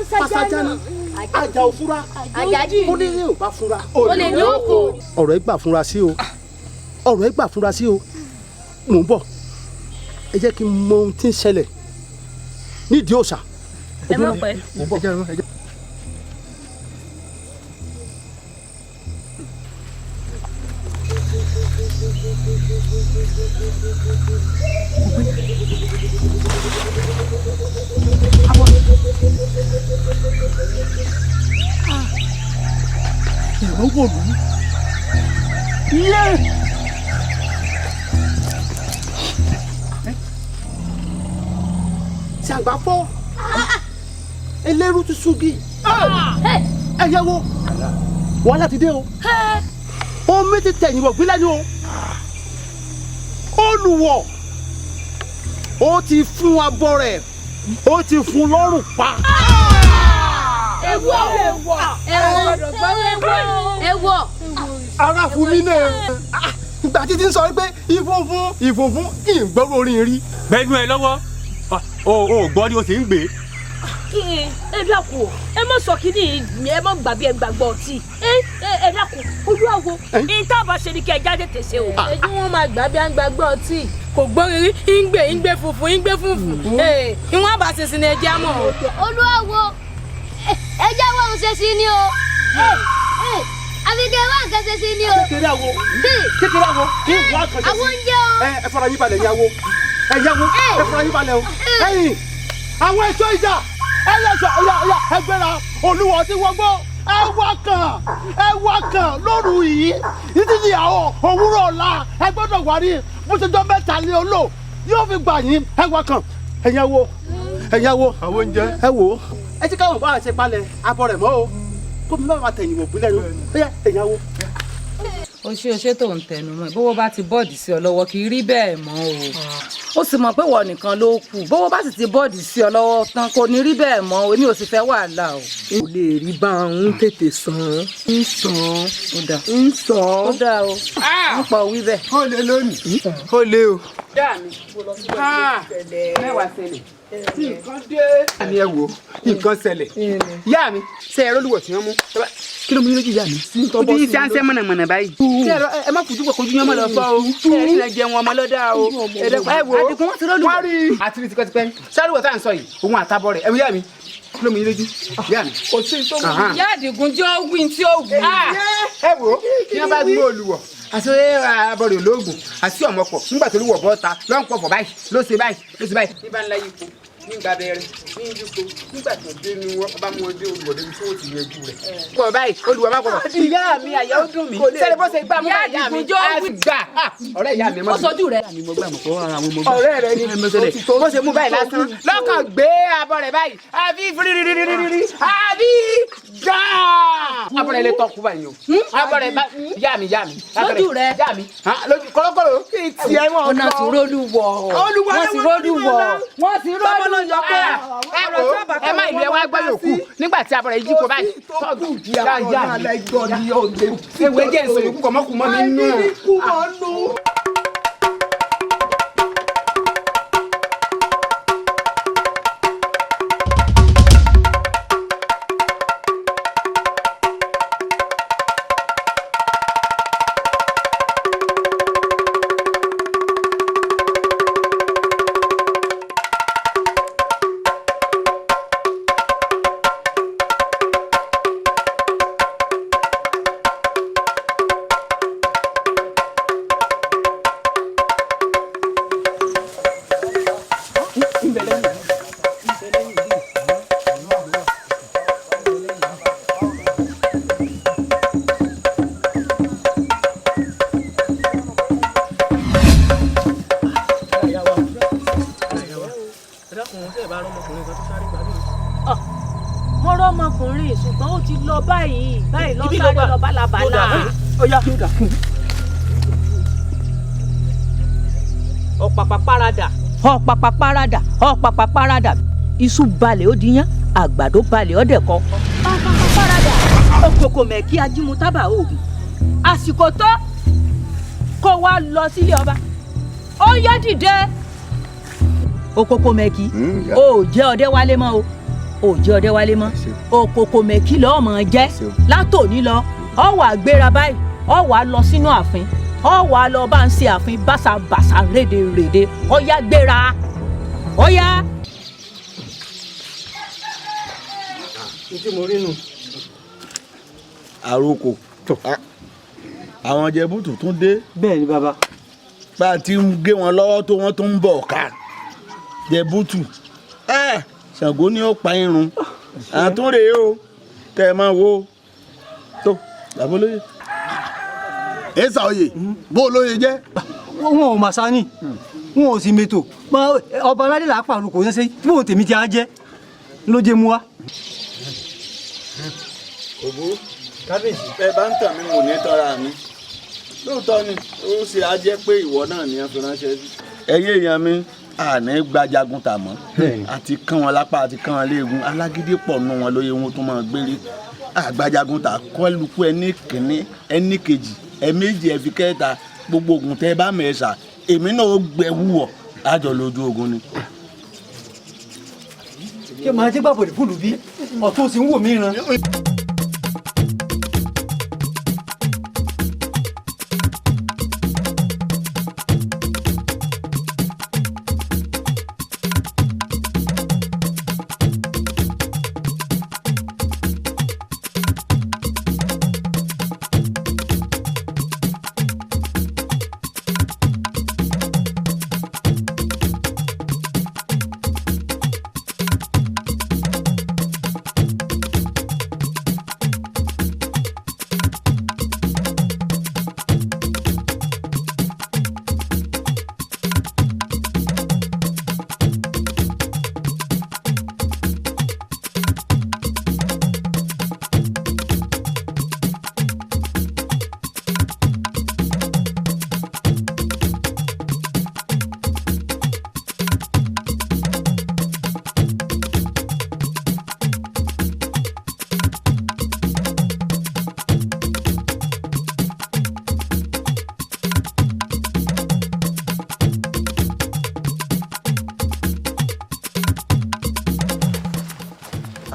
Speaker 7: ń sájà náà.
Speaker 13: Àjà ò fura.
Speaker 7: Àjàjì.
Speaker 13: Ó ní ò bá fura.
Speaker 7: Olè ní òkò.
Speaker 13: Ọ̀rọ̀ ẹ gbà fúnra sí o. Ọ̀rọ̀ ẹ gbà fúnra sí o. Mò ń bọ̀. Ẹ jẹ́ kí n mọ ohun tí ń ṣẹlẹ̀ nídìí òòṣà.
Speaker 5: Ẹ má pẹ́.
Speaker 13: Mò ń bọ̀. Ìrọ̀wọ̀ lù ú. Yé! Ṣé àgbà fọ́? Ẹlẹ́rú ti súngi. Ẹyẹ wo? Wàhálà ti dé o. Omi ti tẹ̀yìn wọ̀ gbílẹ̀ ni o. Olùwọ̀ ó ti fún abọ́ rẹ̀ ó ti fún lọ́rùn pa.
Speaker 7: Ewọ.
Speaker 13: Ara fún mi náà. Ìgbà títí ń sọ pé ìfúnfún ìgbọ́rọ̀ orin rí.
Speaker 1: Bẹ́ẹ̀ni ẹ lọ́wọ́ o gbọ́ ni o sì ń gbé.
Speaker 5: Kí ẹ dákun ẹ má sọ kí ni ẹ má gbàgbé ẹ gbàgbọ́ ọtí ẹ dákun olúwawo ìta bá ṣe ni kí ẹ jáde tèsè o.
Speaker 7: Ẹjú wọn máa gbà bí à ń gbàgbọ́ ọtí. Kò gbọ́ rírí ìgbé funfun ìwọ̀n bá ṣe sí ni ẹjẹ́ mọ̀.
Speaker 12: Olúwawo ẹjẹ́ wọ́n ń ṣe sí ni o. Àbíkẹ́ wá nǹkan ṣe sí ni o.
Speaker 13: Kékeré àwo kí n wá nǹkan ṣe sí.
Speaker 12: Àwọn oúnjẹ o.
Speaker 13: Ẹ fara yín balẹ̀ yàwó ẹ fara yín balẹ̀ o. Ẹ̀yin àwọn ẹ̀ṣọ́ ìjà ẹlẹ́ṣọ́ ọ̀yà ẹgbẹ́ra olúwa tí wọ́n gbọ́ ẹ wá kàn lóru yìí títí di àwọn òwúrọ̀ ọ̀la ẹ gbọ́dọ̀ wá rí bó ṣe jọ mẹ́ta lé olóò yóò fi gbà yín ẹ wá kàn ẹ̀yàwó àwọn oúnjẹ ẹ wò ó ẹ ti káwọn bá àṣẹ palẹ̀ abọ́ rẹ̀ mọ́ o kó mi má máa tẹ̀yìn wò pínlẹ̀ ẹ̀yàwó.
Speaker 14: o ṣe tó ń tẹnu mọ́ bówó bá ti bọ́ọ̀dì sí ọ lọ́wọ́ kì í rí bẹ́ẹ̀ mọ́ o sì mọ̀ pé wọ́n nìkan ló kù bówó bá sì ti bọ́ọ̀dì sí ọ lọ́wọ́ tán kò ní rí bẹ́ẹ̀ mọ́ o ní o sì fẹ́ wàhálà o.
Speaker 11: kò lè rí bá ń tètè san
Speaker 14: ó dáa o ń pọ̀ wí bẹ́ẹ̀.
Speaker 11: ó lé lónìí ó lé o.
Speaker 14: dáa mi mo lọ sí ọjọ́ ìṣẹ̀lẹ̀ mẹ́wàá ṣẹlẹ̀.
Speaker 10: nǹkan dé. àní ẹ wo nǹkan ṣẹlẹ̀ yá mi ṣe ẹ̀rọ olùwọ̀ tí wọ́n mú kí ló mú yín lójú yá mi. ojú yìí ṣe à ń ṣe mọ̀nàmọ̀nà báyìí. ẹ má fojú bọ̀ kojú yín ọmọ lọ fọ́ o ẹ̀rín náà jẹun ọmọ lọ́dà o. ẹ wo àdìgún wọn ti rọ́ọ̀lù wọ́n rí àti rí tipẹ́tipẹ́ sáré wọ̀ tá à ń sọ yìí òun àtàbọ̀ rẹ̀ ẹ mú yá mi kí ló mú yín lójú yá mi.
Speaker 14: kò sí tó mú mi. yá àdìgún jọ wí tí ó wù.
Speaker 10: ẹ wo kí wọ́n bá gbé olùwọ̀ àti abọ́rẹ̀ olóògùn àti ọmọkọ̀ nígbà tó lùwọ̀ bọ́ta lọ́nkọ̀fọ̀ báyìí ló ṣe báyìí. nígbà ńlá yìí kú nígbà bẹ̀rẹ̀ ní ìdúgbò nígbà tó dé ní wọn bá mú ọdẹ olùwọ̀dé tí wọ́n ti yanjú rẹ̀. pọ̀ báyìí olùwọ̀ má pọ̀ ìyá mi àyà ó dùn mí sẹ́ni bó ṣe gbà mú ìyá mi gbà ọ̀rẹ́ ìyá mi mọ́
Speaker 14: ọ̀sọ́jú rẹ̀
Speaker 10: ọ̀rẹ́ rẹ̀ ni bó ṣe mú báyìí lásán lọ́kàn gbé abọ́ rẹ̀ báyìí àbí firiririri àbí gbà abọ́ rẹ̀ lè tọ́ kú báyìí o abọ́ rẹ̀ yá mi
Speaker 14: lójú rẹ̀
Speaker 10: yá mi kọ́lọ́kọ́lọ́
Speaker 14: ọ̀nà tí rólúwọ̀ wọ́n ti rólúwọ̀ wọ́n ti rólúwọ̀
Speaker 10: ẹ má ìlú ẹ wá gbọ́ yòókù nígbà tí abọ́rẹ̀ yìí kò báyìí tọ́jú yá ewé jẹ́ ìsọ yòókù kọ́ mọ́kùnmọ́ mi nù.
Speaker 6: mo rọ ọmọkùnrin ṣùgbọ́n ó ti lọ báyìí lọ sáré lọ bálabàlà. ọ̀pàpà parada iṣu balẹ̀ ó di yán àgbàdo balẹ̀ ó dẹ̀kọ. ọ̀pàpà parada Okokomeki ajímútábà oògùn àsìkò tó kó wá lọ sílé ọba ó yá dìde. Okokomeki ó jẹ́ ọdẹ wálé mọ́ o ò jẹ́ ọdẹ wálé mọ́ Okokomeki lọ́ọ́ mọ̀ jẹ́ látòní lọ ọ wà gbéra báyìí ọ wà lọ sínú ààfin ọ wà lọ bá ń ṣe ààfin bàṣàbàṣà rédèrèdè ọ yá gbéra ọ yá.
Speaker 13: tí mo rí nù.
Speaker 4: àròkò àwọn jẹbùtù tún dé.
Speaker 13: bẹ́ẹ̀ ni bàbá.
Speaker 4: bá a ti ń gé wọn lọ́wọ́ tó wọ́n tó ń bọ̀ ká jẹbùtù Ṣàngó ni ó pa irun àtúnrè o tẹ ẹ máa wo tó làbólóye.
Speaker 3: èsà oyè bó olóye jẹ.
Speaker 13: wọn ò mà sani wọn ò sì mètò ọba aládé là á pàrọ̀ kò ṣe tí wọn ò tèmi ti á jẹ ló jẹ mu wa.
Speaker 4: òbú kábíyèsí ẹ bá ń tàn mí mò ní tọ́ra mi lóòótọ́ ni ó ṣe á jẹ́ pé ìwọ náà ni ẹ fi ránṣẹ́ sí. ẹyẹ èèyàn mi àní gbajagun tà mọ́ àti kán wọn lápá àti kán wọn léegun alágídí pọ̀ nù wọn lóye wọn tó máa gbélé àgbàjagun tà kọ́lùkù ẹni kìíní ẹni kejì ẹ̀méjì ẹ̀fi kẹta gbogbo ogun tẹ bá mẹ́ẹ̀ṣà èmi náà ó gbẹ wúwọ̀ àjọ lójú ogun ni.
Speaker 13: ṣé màá jẹ́ gbàgbọ́ ìfúlù bí ọ̀tún sì ń wò mí ran.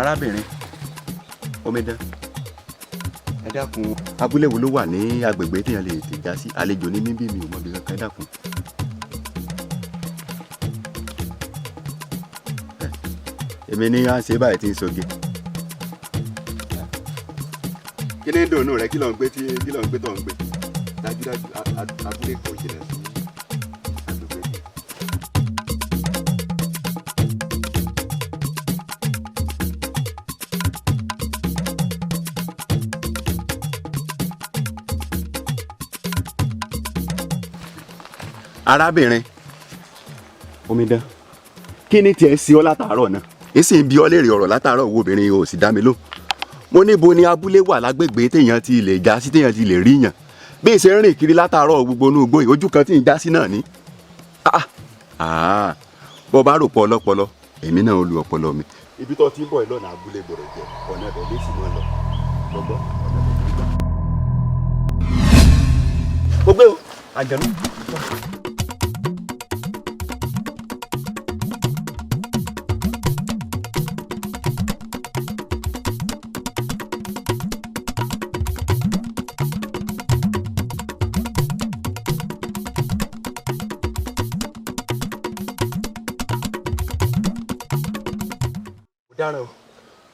Speaker 8: arábìnrin omidan ẹ dákun abúlé wo ló wà ní agbègbè téèyàn lè tè já sí àlejò ní mímí mi ò mọ bí kankan ẹ dákun. èmi ní à ń ṣe báyìí tí ń soge. kí ni dùnú rẹ kí ló ń gbé tó ń gbé dájúdájú abúlé kò jìnnà sí agbègbè yìí. arábìnrin omidan kí ni tiẹ̀ sí ọ látàárọ̀ náà èsì ń bi ọ́ léèrè ọ̀rọ̀ látàárọ̀ wo obìnrin ò sì dá mi ló mo níbo ni abúlé wà lágbègbè téèyàn ti lè já sí téèyàn ti lè rí yàn bí ìṣe ń rìn kiri látàárọ̀ gbogbo inú igbó ojú kan tí ń já sí náà ni bọ́ bá rò pọ̀ ọlọ́pọlọ èmi náà ó lu ọpọlọ mi. ibi tó ti ń bọ̀ ẹ lọ́nà abúlé gbọ́dọ̀ jẹ ọ̀nà ẹ̀bẹ̀ lé sí mọ́ lọ lọ́gbọ́ ọ̀nà ẹ̀bẹ̀ tó gbà. mo gbé o àjẹnú.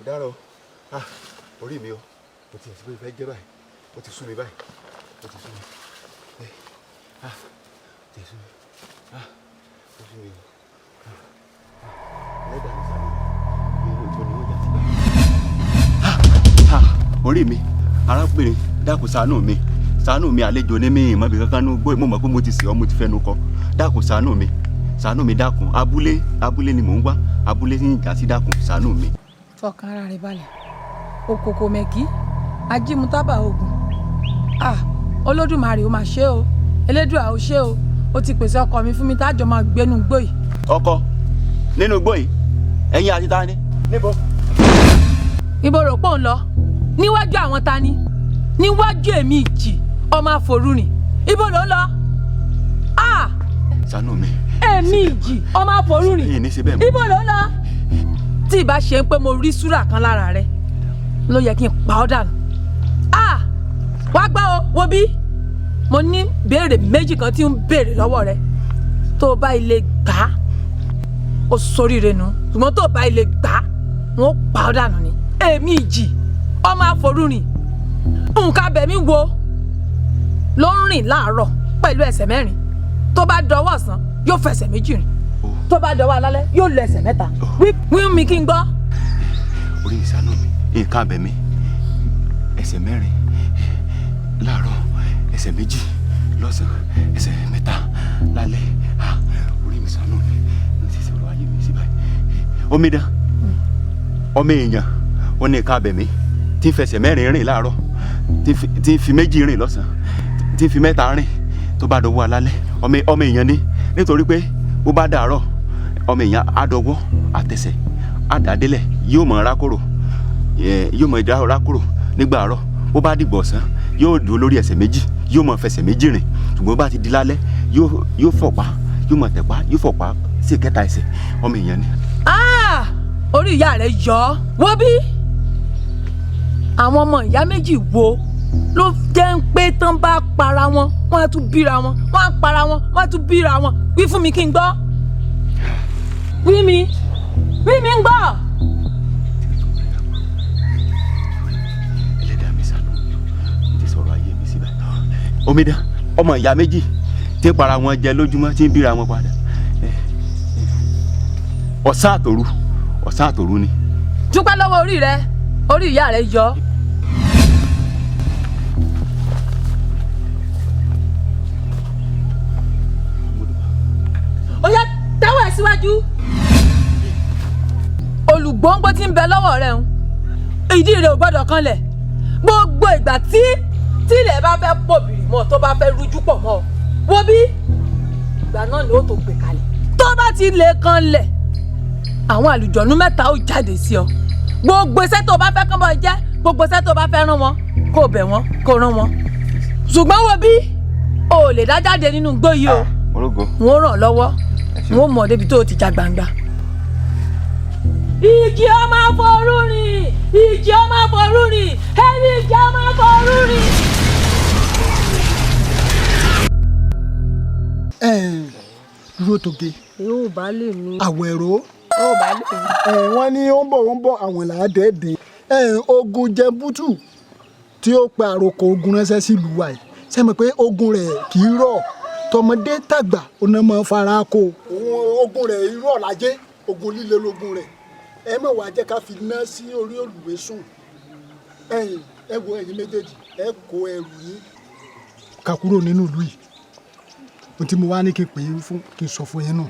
Speaker 8: Dáràn o orí mi o mo ti ẹ̀sìn pé ìfẹ́ jẹ́ báyìí ó ti sú mi báyìí ó ti sú mi ó ti sú mi ó sú mi ẹlẹ́dàá mi sáré bí ojú ni ó jà sí báyìí. orí mi arábìnrin dákun ṣàánú mi àlejò ní mi ìmọ̀ bí kankan ní gbó mo mọ̀ pé mo ti sè ọ́ mo ti fẹnu kọ dákun ṣàánú mi dákun abúlé ni mò ń wá abúlé ní ìjà sí dákun ṣàánú mi.
Speaker 7: fọkàn ara rẹ balẹ̀ Okokomeki ajímútábà ogun Olódùmarè ó máa ṣe o Elédùà ó ṣe o ó ti pèsè ọkọ mi fún mi tájọ máa gbénú gbó yìí.
Speaker 8: ọkọ nínú gbó yìí ẹ̀yin àti ta ni níbo.
Speaker 7: ibo rò pọ̀ ń lọ níwájú àwọn ta ni níwájú èmi ìjì ọmọ àforúrìn ibo ló ń lọ.
Speaker 8: ṣàánú mi.
Speaker 7: èmi ìjì ọmọ àforúrìn ibo ló ń lọ. tí ìbá ṣe ń pé mo rí súrà kan lára rẹ ló yẹ kí n pa ọ́ dànù. wá gbọ́ o wo bí mo ní béèrè méjì kan tí ń béèrè lọ́wọ́ rẹ tó o bá ilé gbà á ó ṣoríire nù ṣùgbọ́n tó o bá ilé gbà á wọn ó pa ọ́ dànù ni. èmi ìjì ọmọ àforúrìn nǹkan abẹ̀mí wo ló ń rìn láàárọ̀ pẹ̀lú ẹsẹ̀ mẹ́rin tó bá dọwọ́ ọ̀sán yóò fẹsẹ̀ méjì rìn tó bá dọwọ́ alálẹ́ yóò lọ ẹsẹ̀ mẹ́ta wí mi kí n gbọ́.
Speaker 8: orí ìsànú mi nǹkan abẹ̀mí ẹsẹ̀ mẹ́rin láàárọ̀ ẹsẹ̀ méjì lọ́sàn-án ẹsẹ̀ mẹ́ta lálẹ́ orí mi ìsànú mi ní ti sọ̀rọ̀ ayé mi sí báyìí. omidan ọmọ èèyàn ó ní nǹkan abẹ̀mí tí ń fẹsẹ̀ mẹ́rin rìn láàárọ̀ tí ń fi méjì rìn lọ́sàn-án tí ń fi mẹ́ta rìn tó bá dọwọ́ alálẹ́ ọmọ èèyàn ní nítorí pé bó bá dàárọ̀ ọmọ èèyàn àdọ́wọ́ àtẹsẹ̀ àdádélẹ̀ yóò mọ̀ rákòrò nígbà àárọ̀ bó bá dìgbò ọ̀sán yóò dúró lórí ẹsẹ̀ méjì yóò mọ̀ fẹsẹ̀ méjì rìn ṣùgbọ́n bó bá ti di lálẹ́ yóò fọ̀pá yóò mọ̀ tẹ̀pá yóò fọ̀pá sí ìkẹta ẹsẹ̀ ọmọ èèyàn ni.
Speaker 7: orí ìyá rẹ yọ ọ wo bí àwọn ọmọ ìyá méjì wo ló jẹ́ ń pé tán bá para wọn wọ́n á tún bíra wọn wọ́n á para wọn wọ́n á tún bíra wọn wí fún mi kí n gbọ́ wí mi ń gbọ́.
Speaker 8: ẹlẹ́dàá mi ṣàánú mi ti sọ̀rọ̀ ayé mi síbẹ̀. omidan ọmọ ìyá méjì tí ń para wọn jẹ lójúmọ́ tí ń bíra wọn padà ọ̀sán àtòru ni.
Speaker 7: dúpẹ́ lọ́wọ́ orí rẹ orí ìyá rẹ yọ. ó yá tẹ́wọ̀ ẹ̀ síwájú. olùgbòǹgbò tí ń bẹ lọ́wọ́ rẹ̀ ń ìdí rẹ̀ ò gbọ́dọ̀ kanlẹ̀ gbogbo ìgbà tí ilẹ̀ bá fẹ́ pọ̀ bìrì mọ́ tó bá fẹ́ rújú pọ̀ mọ́ wo bí ìgbà náà ni ó tó gbé kalẹ̀ tó bá ti lè kanlẹ̀ àwọn àlùjọ̀nú mẹ́ta ó jáde sí ọ gbogbo iṣẹ́ tó bá fẹ́ kán bọ́ jẹ́ gbogbo iṣẹ́ tó bá fẹ́ rán wọn kó bẹ̀ wọ́n kó rán wọn ṣùgbọ́n wo bí o ò lè dá jáde nínú igbó yìí o wọn ràn lọ́wọ́ wọn mọ̀ débi tó o ti já gbangba. ìjì ọmọ àforúrin ìjì ọmọ forú rìn ẹ̀mí ìjì ọmọ forú rìn.
Speaker 13: dúró toge.
Speaker 11: yóò bá lè mi.
Speaker 13: àwẹ̀rọ.
Speaker 11: yóò bá lè mi.
Speaker 13: wọ́n ní ó ń bọ̀ àwọn làádẹ́ẹ̀dẹ́. ogun jẹ̀bútù tí ó pe àròkọ ogun ránṣẹ́ sílùú wa yìí ṣe mọ̀ pé ogun rẹ̀ kì í rọ̀ tọmọdé tàgbà ọ̀nà máa fara kó. ogun rẹ̀ irọ́ lajẹ́ ogun líle lógun rẹ̀ ẹ mọ̀ wá jẹ́ ká fi ná sí orí olùwé sùn ẹ wo ẹ̀yin méjèèjì ẹ kó ẹrù yín ká kúrò nínú ìlú yìí ohun tí mo wá ní kí n pè é fún kí n sọ fún yín nù.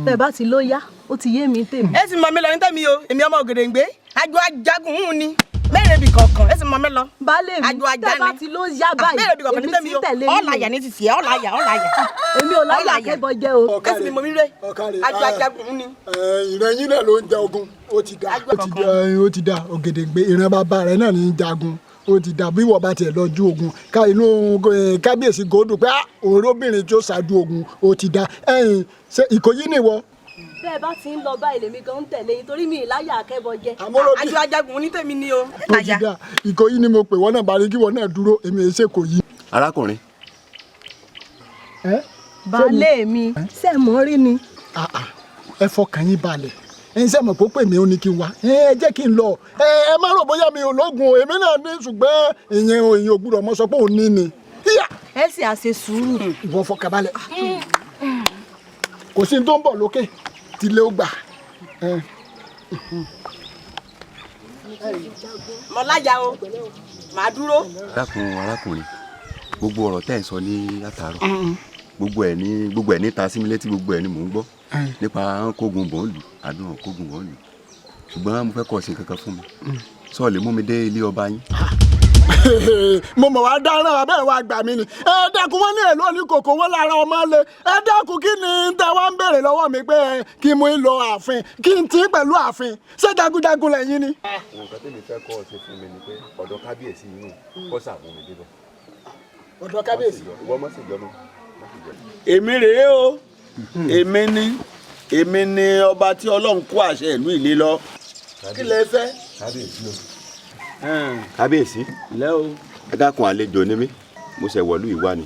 Speaker 11: bẹ́ẹ̀ bá ti ló yá ó ti yé mi tèmi.
Speaker 15: ẹ sì mọ mi lọ ní tèmi o èmi ọmọ Ògèdèngbé àjọ ajagun hùn ni mẹ́rin bí kọ̀ọ̀kan ẹ sì mọ mi lọ.
Speaker 11: baálé mi tẹ́ bá ti ló yá báyìí èmi ti tẹ̀lé yín.
Speaker 15: ọ̀làyà ní ti tiẹ̀ ọ̀làyà.
Speaker 11: èmi ò láyà akẹ́bọ̀ jẹ́ o.
Speaker 15: ẹ sì mọ mi rẹ àjọ ajagun hùn ni.
Speaker 13: ìrẹ́yìn náà ló ń ja ogun ó ti dá Ògèdèngbé ìran bàbá rẹ̀ náà ní í jagun ó ti dà bí wọ́n bá tiẹ̀ lọ ju ogun ká inú kábíyèsí gòdù pé òróbìnrin tí ó ṣáájú ogun ó ti dà ṣe Ìkòyí nìwọ.
Speaker 11: bẹ́ẹ̀ bá ti ń lọ báyìí lèmi gan ń tẹ̀lé yín torí mi ìláyà akẹ́bọ̀ jẹ́.
Speaker 15: àjọ ajagun ní tèmi ni o.
Speaker 13: ó ti dà Ìkòyí ni mo pè wọ́n náà bá rí kí wọ́n náà dúró èmi ẹ̀ ṣe Ìkòyí.
Speaker 8: arákùnrin.
Speaker 11: baálé mi ṣe mọ́ rí ni.
Speaker 13: ẹ fọkàn yín balẹ̀ ẹ̀yin sẹ́mọ̀ pé ó pè mí ó ní kí n wá ẹ jẹ́ kí n lọ ẹ má rò bóyá mi ò lógun èmi náà ní ṣùgbọ́n ìyẹn òyìn ò gbúdọ̀ mọ́ sọ pé òun ní ni.
Speaker 11: ẹ sì á ṣe sùúrù.
Speaker 13: ìwọ fọkàn balẹ̀ kò sí ní tó ń bọ̀ lókè tí ilé ó gbà.
Speaker 15: mo láyà o màá dúró.
Speaker 8: arákùnrin gbogbo ọ̀rọ̀ tẹ́ ẹ̀ sọ ní látàárọ̀ gbogbo ẹ̀ ní ta sí mi létí gbogbo ẹ̀ ni mò ń gbọ́ nípa kógun bọ́ọ̀lù àdúrà kógun bọ́ọ̀lù ṣùgbọ́n mo fẹ́ kọ́ ṣe kankan fún mi sọ lè mú mi dé ilé ọba yín.
Speaker 13: mo mọ̀ wá dáná abẹ́ wa gbà mí ni ẹ dákun wọ́n ní èlò ní kòkó wọn lára ọmọ lé ẹ dákun kí ni tẹ wá ń béèrè lọ́wọ́ mi pé kí mo ń lọ ààfin kí n tí pẹ̀lú ààfin ṣé jagunjagun lẹ́yìn ni.
Speaker 8: nǹkan tẹ́mi fẹ́ kọ́ ṣe fún mi ni pé ọ̀dọ̀ kábíyèsí yín kọ́ sàmú mi débẹ̀.
Speaker 13: ọ̀dọ̀ kábíyèsí.
Speaker 8: ìwọ mọ̀ sí ìjọba.
Speaker 4: èmi rèé o èmi ni ọba tí Ọlọ́run kó àṣẹ ìlú ìlé lọ.
Speaker 13: kí lẹ fẹ́.
Speaker 8: kábíyèsí o. kábíyèsí
Speaker 4: ilé o.
Speaker 8: ẹ dákun àlejò ni mí mo ṣe wọ̀lú ìwá ni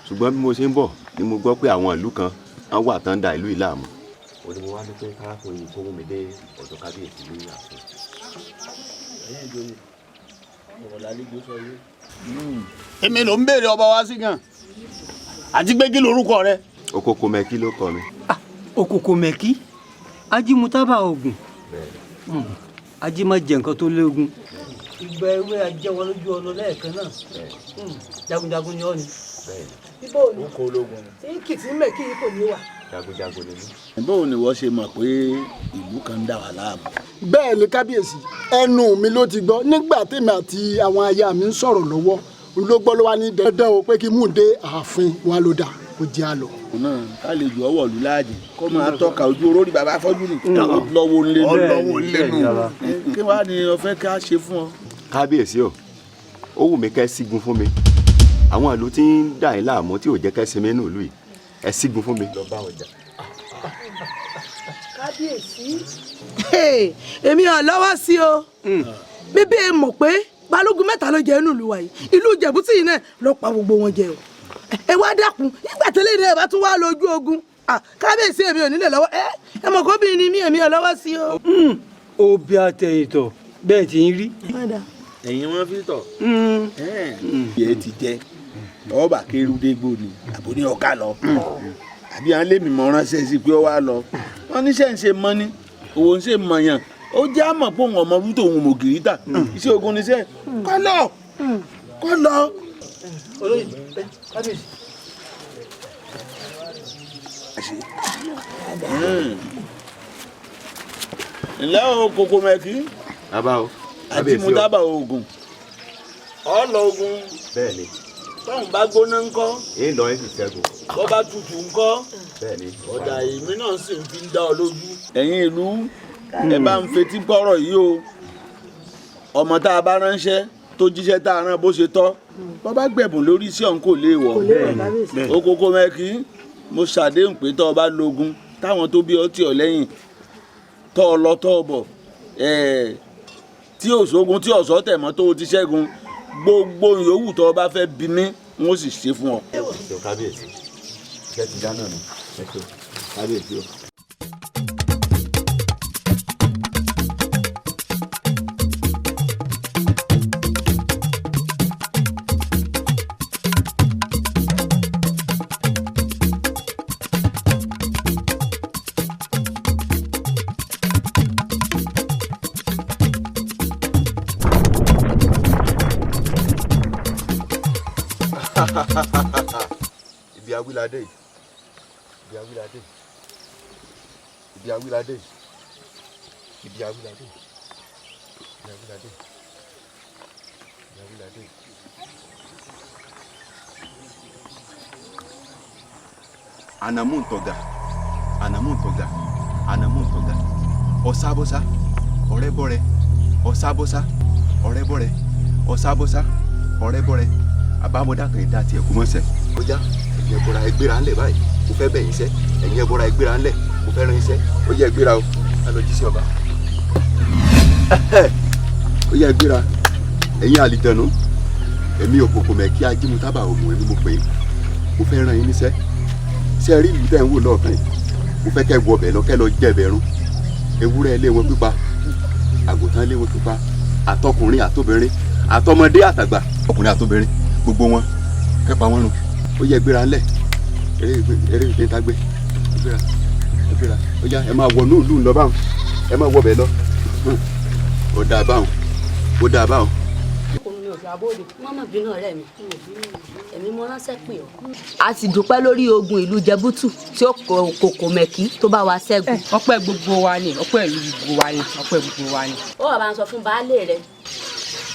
Speaker 8: ṣùgbọ́n bí mo ṣe ń bọ̀ ni mo gbọ́ pé àwọn ìlú kan á wà tán da ìlú ìlàmú. ó ní mo wá ní pé kárákùnrin yìí kó mú mi dé ọ̀dọ̀ kábíyèsí ní ààfin.
Speaker 4: ẹ̀yin ìjòyè ọ̀rọ̀ lálejò sọ yé. èmi ló ń béèrè ọba wa sí gan àti pé kí lorúkọ rẹ.
Speaker 8: Okokomeki ló kọ mi.
Speaker 1: Okokomeki ajímútábà ogun ajímọ̀ jẹ nǹkan tó léegun ìgbà ewé ajẹ́wọ́ lójú ọlọ lẹ́ẹ̀kan náà jagunjagun ni ọ́ ni.
Speaker 11: ibo ni tí kìtì mẹ́kì yìí kò ní wà.
Speaker 8: jagunjagun ni mí.
Speaker 4: báwo ni wọ́n ṣe mọ̀ pé ìlú kan ń dà wá láàmú.
Speaker 13: bẹ́ẹ̀ ni kábíyèsí ẹnu mi ló ti gbọ́ nígbà tèmi àti àwọn aya mi ń sọ̀rọ̀ lọ́wọ́ ló gbọ́ ló wá ní dandan o pé kí mú un dé ààfin wa ló dà kó jẹ́ àlọ́.
Speaker 4: náà ká lè jọ ọwọ́ ìlú láàjì kó máa tọ́ka ojú olórí bàbá afọ́jú ni lọ́wọ́ lẹ́nu kí wàá ní o fẹ́ ká ṣe fún ọ.
Speaker 8: kábíyèsí o ó wù mí kẹ́ sígun fún mi àwọn ìlú tí ń dà yín láàmú tí ò jẹ́ kẹ́ sinmi nínú ìlú yìí ẹ sígun fún mi. lọ bá wọn jà.
Speaker 11: kábíyèsí.
Speaker 15: èmi ò lọ́wọ́ sí o bíbí ẹ mọ̀ pé balógun mẹ́ta ló jẹ́ inú ìlú wa yìí ìlú Ìjẹ̀bú-Tì yìí náà ló pa gbogbo wọn jẹ o ẹ wá dákun nígbà tẹ́lẹ̀ ní ẹ bá tún wá lójú ogun kábíyèsí èmi ò nílẹ̀ lọ́wọ́ ẹ mọ̀ kóbìnrin ni mí èmi ò lọ́wọ́ sí o.
Speaker 1: obì àtẹ̀yìntọ̀ bẹ́ẹ̀ ti ń rí.
Speaker 4: ẹ̀yin wọn fi tọ̀ yẹ ti jẹ ọba kérúdégbò ni àbò ní ọ̀ká lọ àbí àwọn lèmi mọ̀ ránṣẹ́ sí pé ó wá lọ wọn níṣẹ́ ń ṣe mọ́ ni òwò ń ṣe mọ̀yàn ó jẹ́ àmọ̀ pé òun ọmọ rútó òun mògìrì tà iṣẹ́ ogun níṣẹ́ kọ́ lọ.
Speaker 1: olóyè kábíyèsí.
Speaker 4: ǹlẹ́ o Okokomeki.
Speaker 8: bàbá o
Speaker 4: àti mo dábàá oògùn ọlọ ogun.
Speaker 8: bẹ́ẹ̀ni.
Speaker 4: tọ́hún bá gbóná ńkọ́.
Speaker 8: èyí lọ ẹ sì ṣẹ́gun.
Speaker 4: bọ́ bá tutù ńkọ́.
Speaker 8: bẹ́ẹ̀ni.
Speaker 4: ọ̀dà èmi náà sì fi ń dá ọ lójú. ẹ̀yin ìlú ẹ bá ń fetí gbọ́rọ̀ yìí o ọmọ tá a bá ránṣẹ́ tó jíṣẹ́ tá a rán bó ṣe tọ́ bọ́ bá gbẹ̀bùn lórí iṣẹ́ ọ̀hún kò léèwọ̀. Okokomeki mo ṣàdéhùn pé tọ́ ọ bá lógun táwọn tó bí ọ tì ọ lẹ́yìn tọ́ ọ lọ tọ́ ọ bọ̀ tí òṣogun tí ọ̀sọ́ tẹ̀ mọ́ tó o ti ṣẹ́gun gbogbo yòówù tó o bá fẹ́ bí mi n ó sì ṣe fún ọ.
Speaker 8: kábíyèsí ṣe ti dáná nù kábíyèsí o. ibi awilade ibi awilade ibi awilade ibi awilade ibi awilade ibi awilade. anamuntoga anamuntoga anamuntoga ọ̀sábọ́sá ọ̀rẹ́bọ̀rẹ́ ọ̀sábọ́sá ọ̀rẹ́bọ̀rẹ́ ọ̀sábọ́sá ọ̀rẹ́bọ̀rẹ́ àbámọ́dá kan ìdá tiẹ̀ kú mọ́sẹ̀. ó já ẹ̀yin ẹ̀bọ̀ra ẹgbẹ́ra ńlẹ̀ báyìí mo fẹ́ bẹ̀yìn iṣẹ́ ẹ̀yin ẹ̀bọ̀ra ẹgbẹ́ra ńlẹ̀ mo fẹ́ ran iṣẹ́ ó yẹ ẹgbẹ́ra o ká lọ jí sí ọba. ó yẹ ẹgbẹ́ra ẹ̀yin àlìjẹ̀nu èmi Okokomeki ajímútábà ògùn èmi mo pè é mo fẹ́ ran yín níṣẹ́ ṣé ẹ rí ìlú tẹ̀ ń wò lọ́ọ̀kan yìí mo fẹ́ kẹ́ wọ ọbẹ̀ lọ kẹ́ lọ jẹ́ ẹbẹ̀rún ewúrẹ́ ilé wọn pípa àgùntàn ilé wọn pípa àtọkùnrin àtobìnrin àtọmọdé àtàgbà ọkùnrin àtobìnrin gbogbo wọn kẹpa wọn nù ó yẹ gbéra ńlẹ̀ eré ìgbé ta gbé gbéra ó yá ẹ máa wọ ní ìlú ńlọ báwọn ẹ máa wọ bẹ́ẹ̀ lọ ó dáa báwọn ó dáa báwọn.
Speaker 16: mọ́mọ́ bínú ọ̀rẹ́ mi èmi mo ránṣẹ́ pè ọ́. a sì dúpẹ́ lórí ogun ìlú jẹbútù tí Okokomeki tó bá wa ṣẹ́gun.
Speaker 14: ọpẹ́ gbogbo wa ni ọpẹ́ ìlú gbogbo wa ni ọpẹ́ gbogbo wa ni.
Speaker 16: ó wà bá ń sọ fún baálé rẹ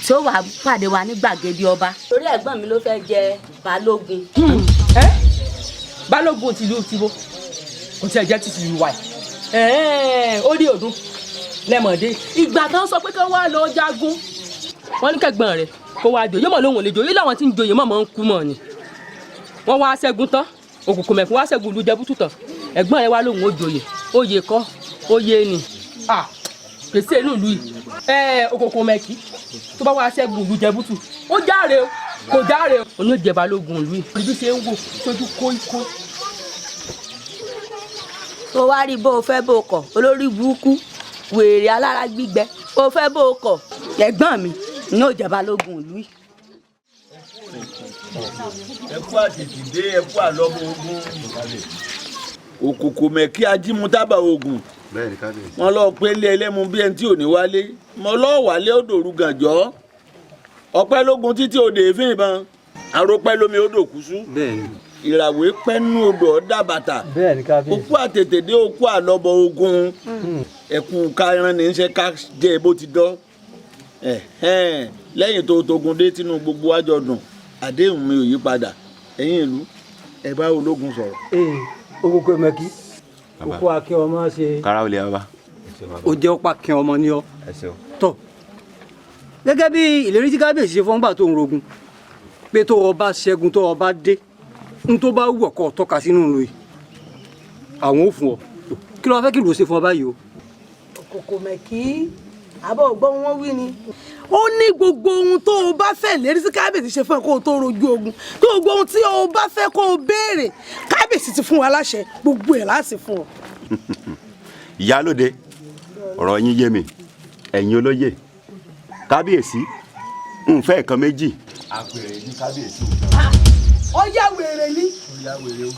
Speaker 16: tí ó wàá pàdé wa ní gbàgede ọba torí ẹ̀gbọ́n mi ló fẹ́ jẹ balógun.
Speaker 14: balógun tìlú tìbó kò tí ẹ jẹ́ títí ìwà ẹ̀ ó rí òdún lẹ́mọ̀dé ìgbà kan sọ pé kí wọ́n lọ jagun wọ́n ní kẹ́gbọ́n rẹ̀ kó wá joyè mọ̀ lóhùn lè joyè láwọn tí ń joyè mọ̀ ń kú mọ̀ ni wọ́n wá ṣẹ́gun tán Okokomeki wá ṣẹ́gun ìlú jẹbútù tán ẹ̀gbọ́n rẹ̀ wá lóhùn ó joyè oyè kọ́ oyè ni pèsè inú ìlú yìí Okokomeki tó bá wá ṣẹ́gun ìlú jẹbútù ó járe o kò járe o òun ló jẹ balógun ìlú yìí ibi ṣe ń wò sójú kóíkó.
Speaker 16: tó wá rí bó o fẹ́ bó o kọ̀ olórí burúkú wèrè alára gbígbẹ o fẹ́ bó o kọ̀ ẹ̀gbọ́n mi ní ó jẹ balógun ìlú yìí.
Speaker 4: ẹ kú àtètèdé ẹ kú àlọ́mọ ogun Okokomeki ajímútábà ogun wọn lọ pé ilé ẹlẹ́mu bí ẹni tí ò ní wálé mo lọ wálé ó dòru gànjọ́ ọpẹ́ lógun títí òde èéfín ìbọn àròpẹ́ lómi odò kùsù ìràwé pẹ́nu odò ọ̀dà bàtà òkú àtètèdé òkú àlọ́bọ ogun ẹ̀kú kárán ní í ṣe ká jẹ́ bó ti dọ́ lẹ́yìn tó togun dé tínú gbogbo àjọ dùn àdéhùn mi ò yí padà ẹ̀yin ìlú ẹ bá ológun sọ̀rọ̀.
Speaker 17: Okokomeki òkú akin ọmọ ṣe.
Speaker 8: kára ó lè wá.
Speaker 17: ó jẹ́ ọ̀pá akin ọmọ ni ọ́. tọ́ gẹ́gẹ́ bí ìlérí tí kábíyèsí ṣe fọ́ngbà tó ń rogun pé tó ọba ṣẹ́gun tó ọba dé n tó bá wù ọkọ̀ tọ́ka sínú ìlú yìí àwọn ò fún ọ kí ló wá fẹ́ kí ló ṣe fún ọ báyìí o.
Speaker 15: Okokomeki àbọ̀ ọgbọ́n wọn wí ni ó ní gbogbo ohun tó o bá fẹ́ lérí sí kábíyèsí ṣe fún ẹ kó o tó rojú ogun tó gbogbo ohun tí o bá fẹ́ kó o béèrè kábíyèsí ti fún wa láṣẹ gbogbo ẹ̀ láti fún ọ.
Speaker 8: ìyálóde ọ̀rọ̀ yín yé mi ẹ̀yin olóyè kábíyèsí ń fẹ́ nǹkan méjì. àpèrè ní kábíyèsí
Speaker 15: ó yá wèrè ni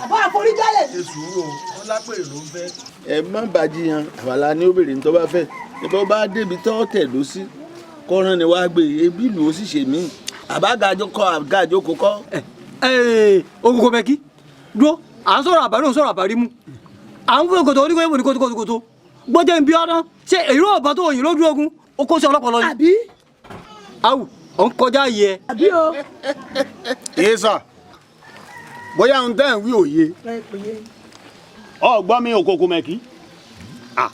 Speaker 15: àbá àforíjálẹ̀.
Speaker 4: ṣe sùúrù o wọn lápèrè ló ń fẹ́. ẹ má bàjìyàn àwàlà ni ó béèrè ní tó bá fẹ́ ìbọn bá débi tó tẹ̀ ló sí kọ́ran ni wàá gbé ebi ìlú ó sì ṣe mí àbágájọ kọ àgájọ kò kọ.
Speaker 17: Okokomeki dúró à ń sọ̀rọ̀ àbárí òun sọ̀rọ̀ àbárí mu à ń fún kòtò oníkóyè mò ní kòtò gbọ́dọ̀ ń bí ọ́dán ṣé èrò ọ̀bá tó òyìn lójú ogun ó kó sí ọlọ́pàá lọ ni.
Speaker 15: àbí.
Speaker 17: awù ọ̀ ń kọjá yẹ.
Speaker 15: àbí o.
Speaker 13: èèsà bóyá ń tẹ́ ń wí òye ọgbọ́n mi Okokomeki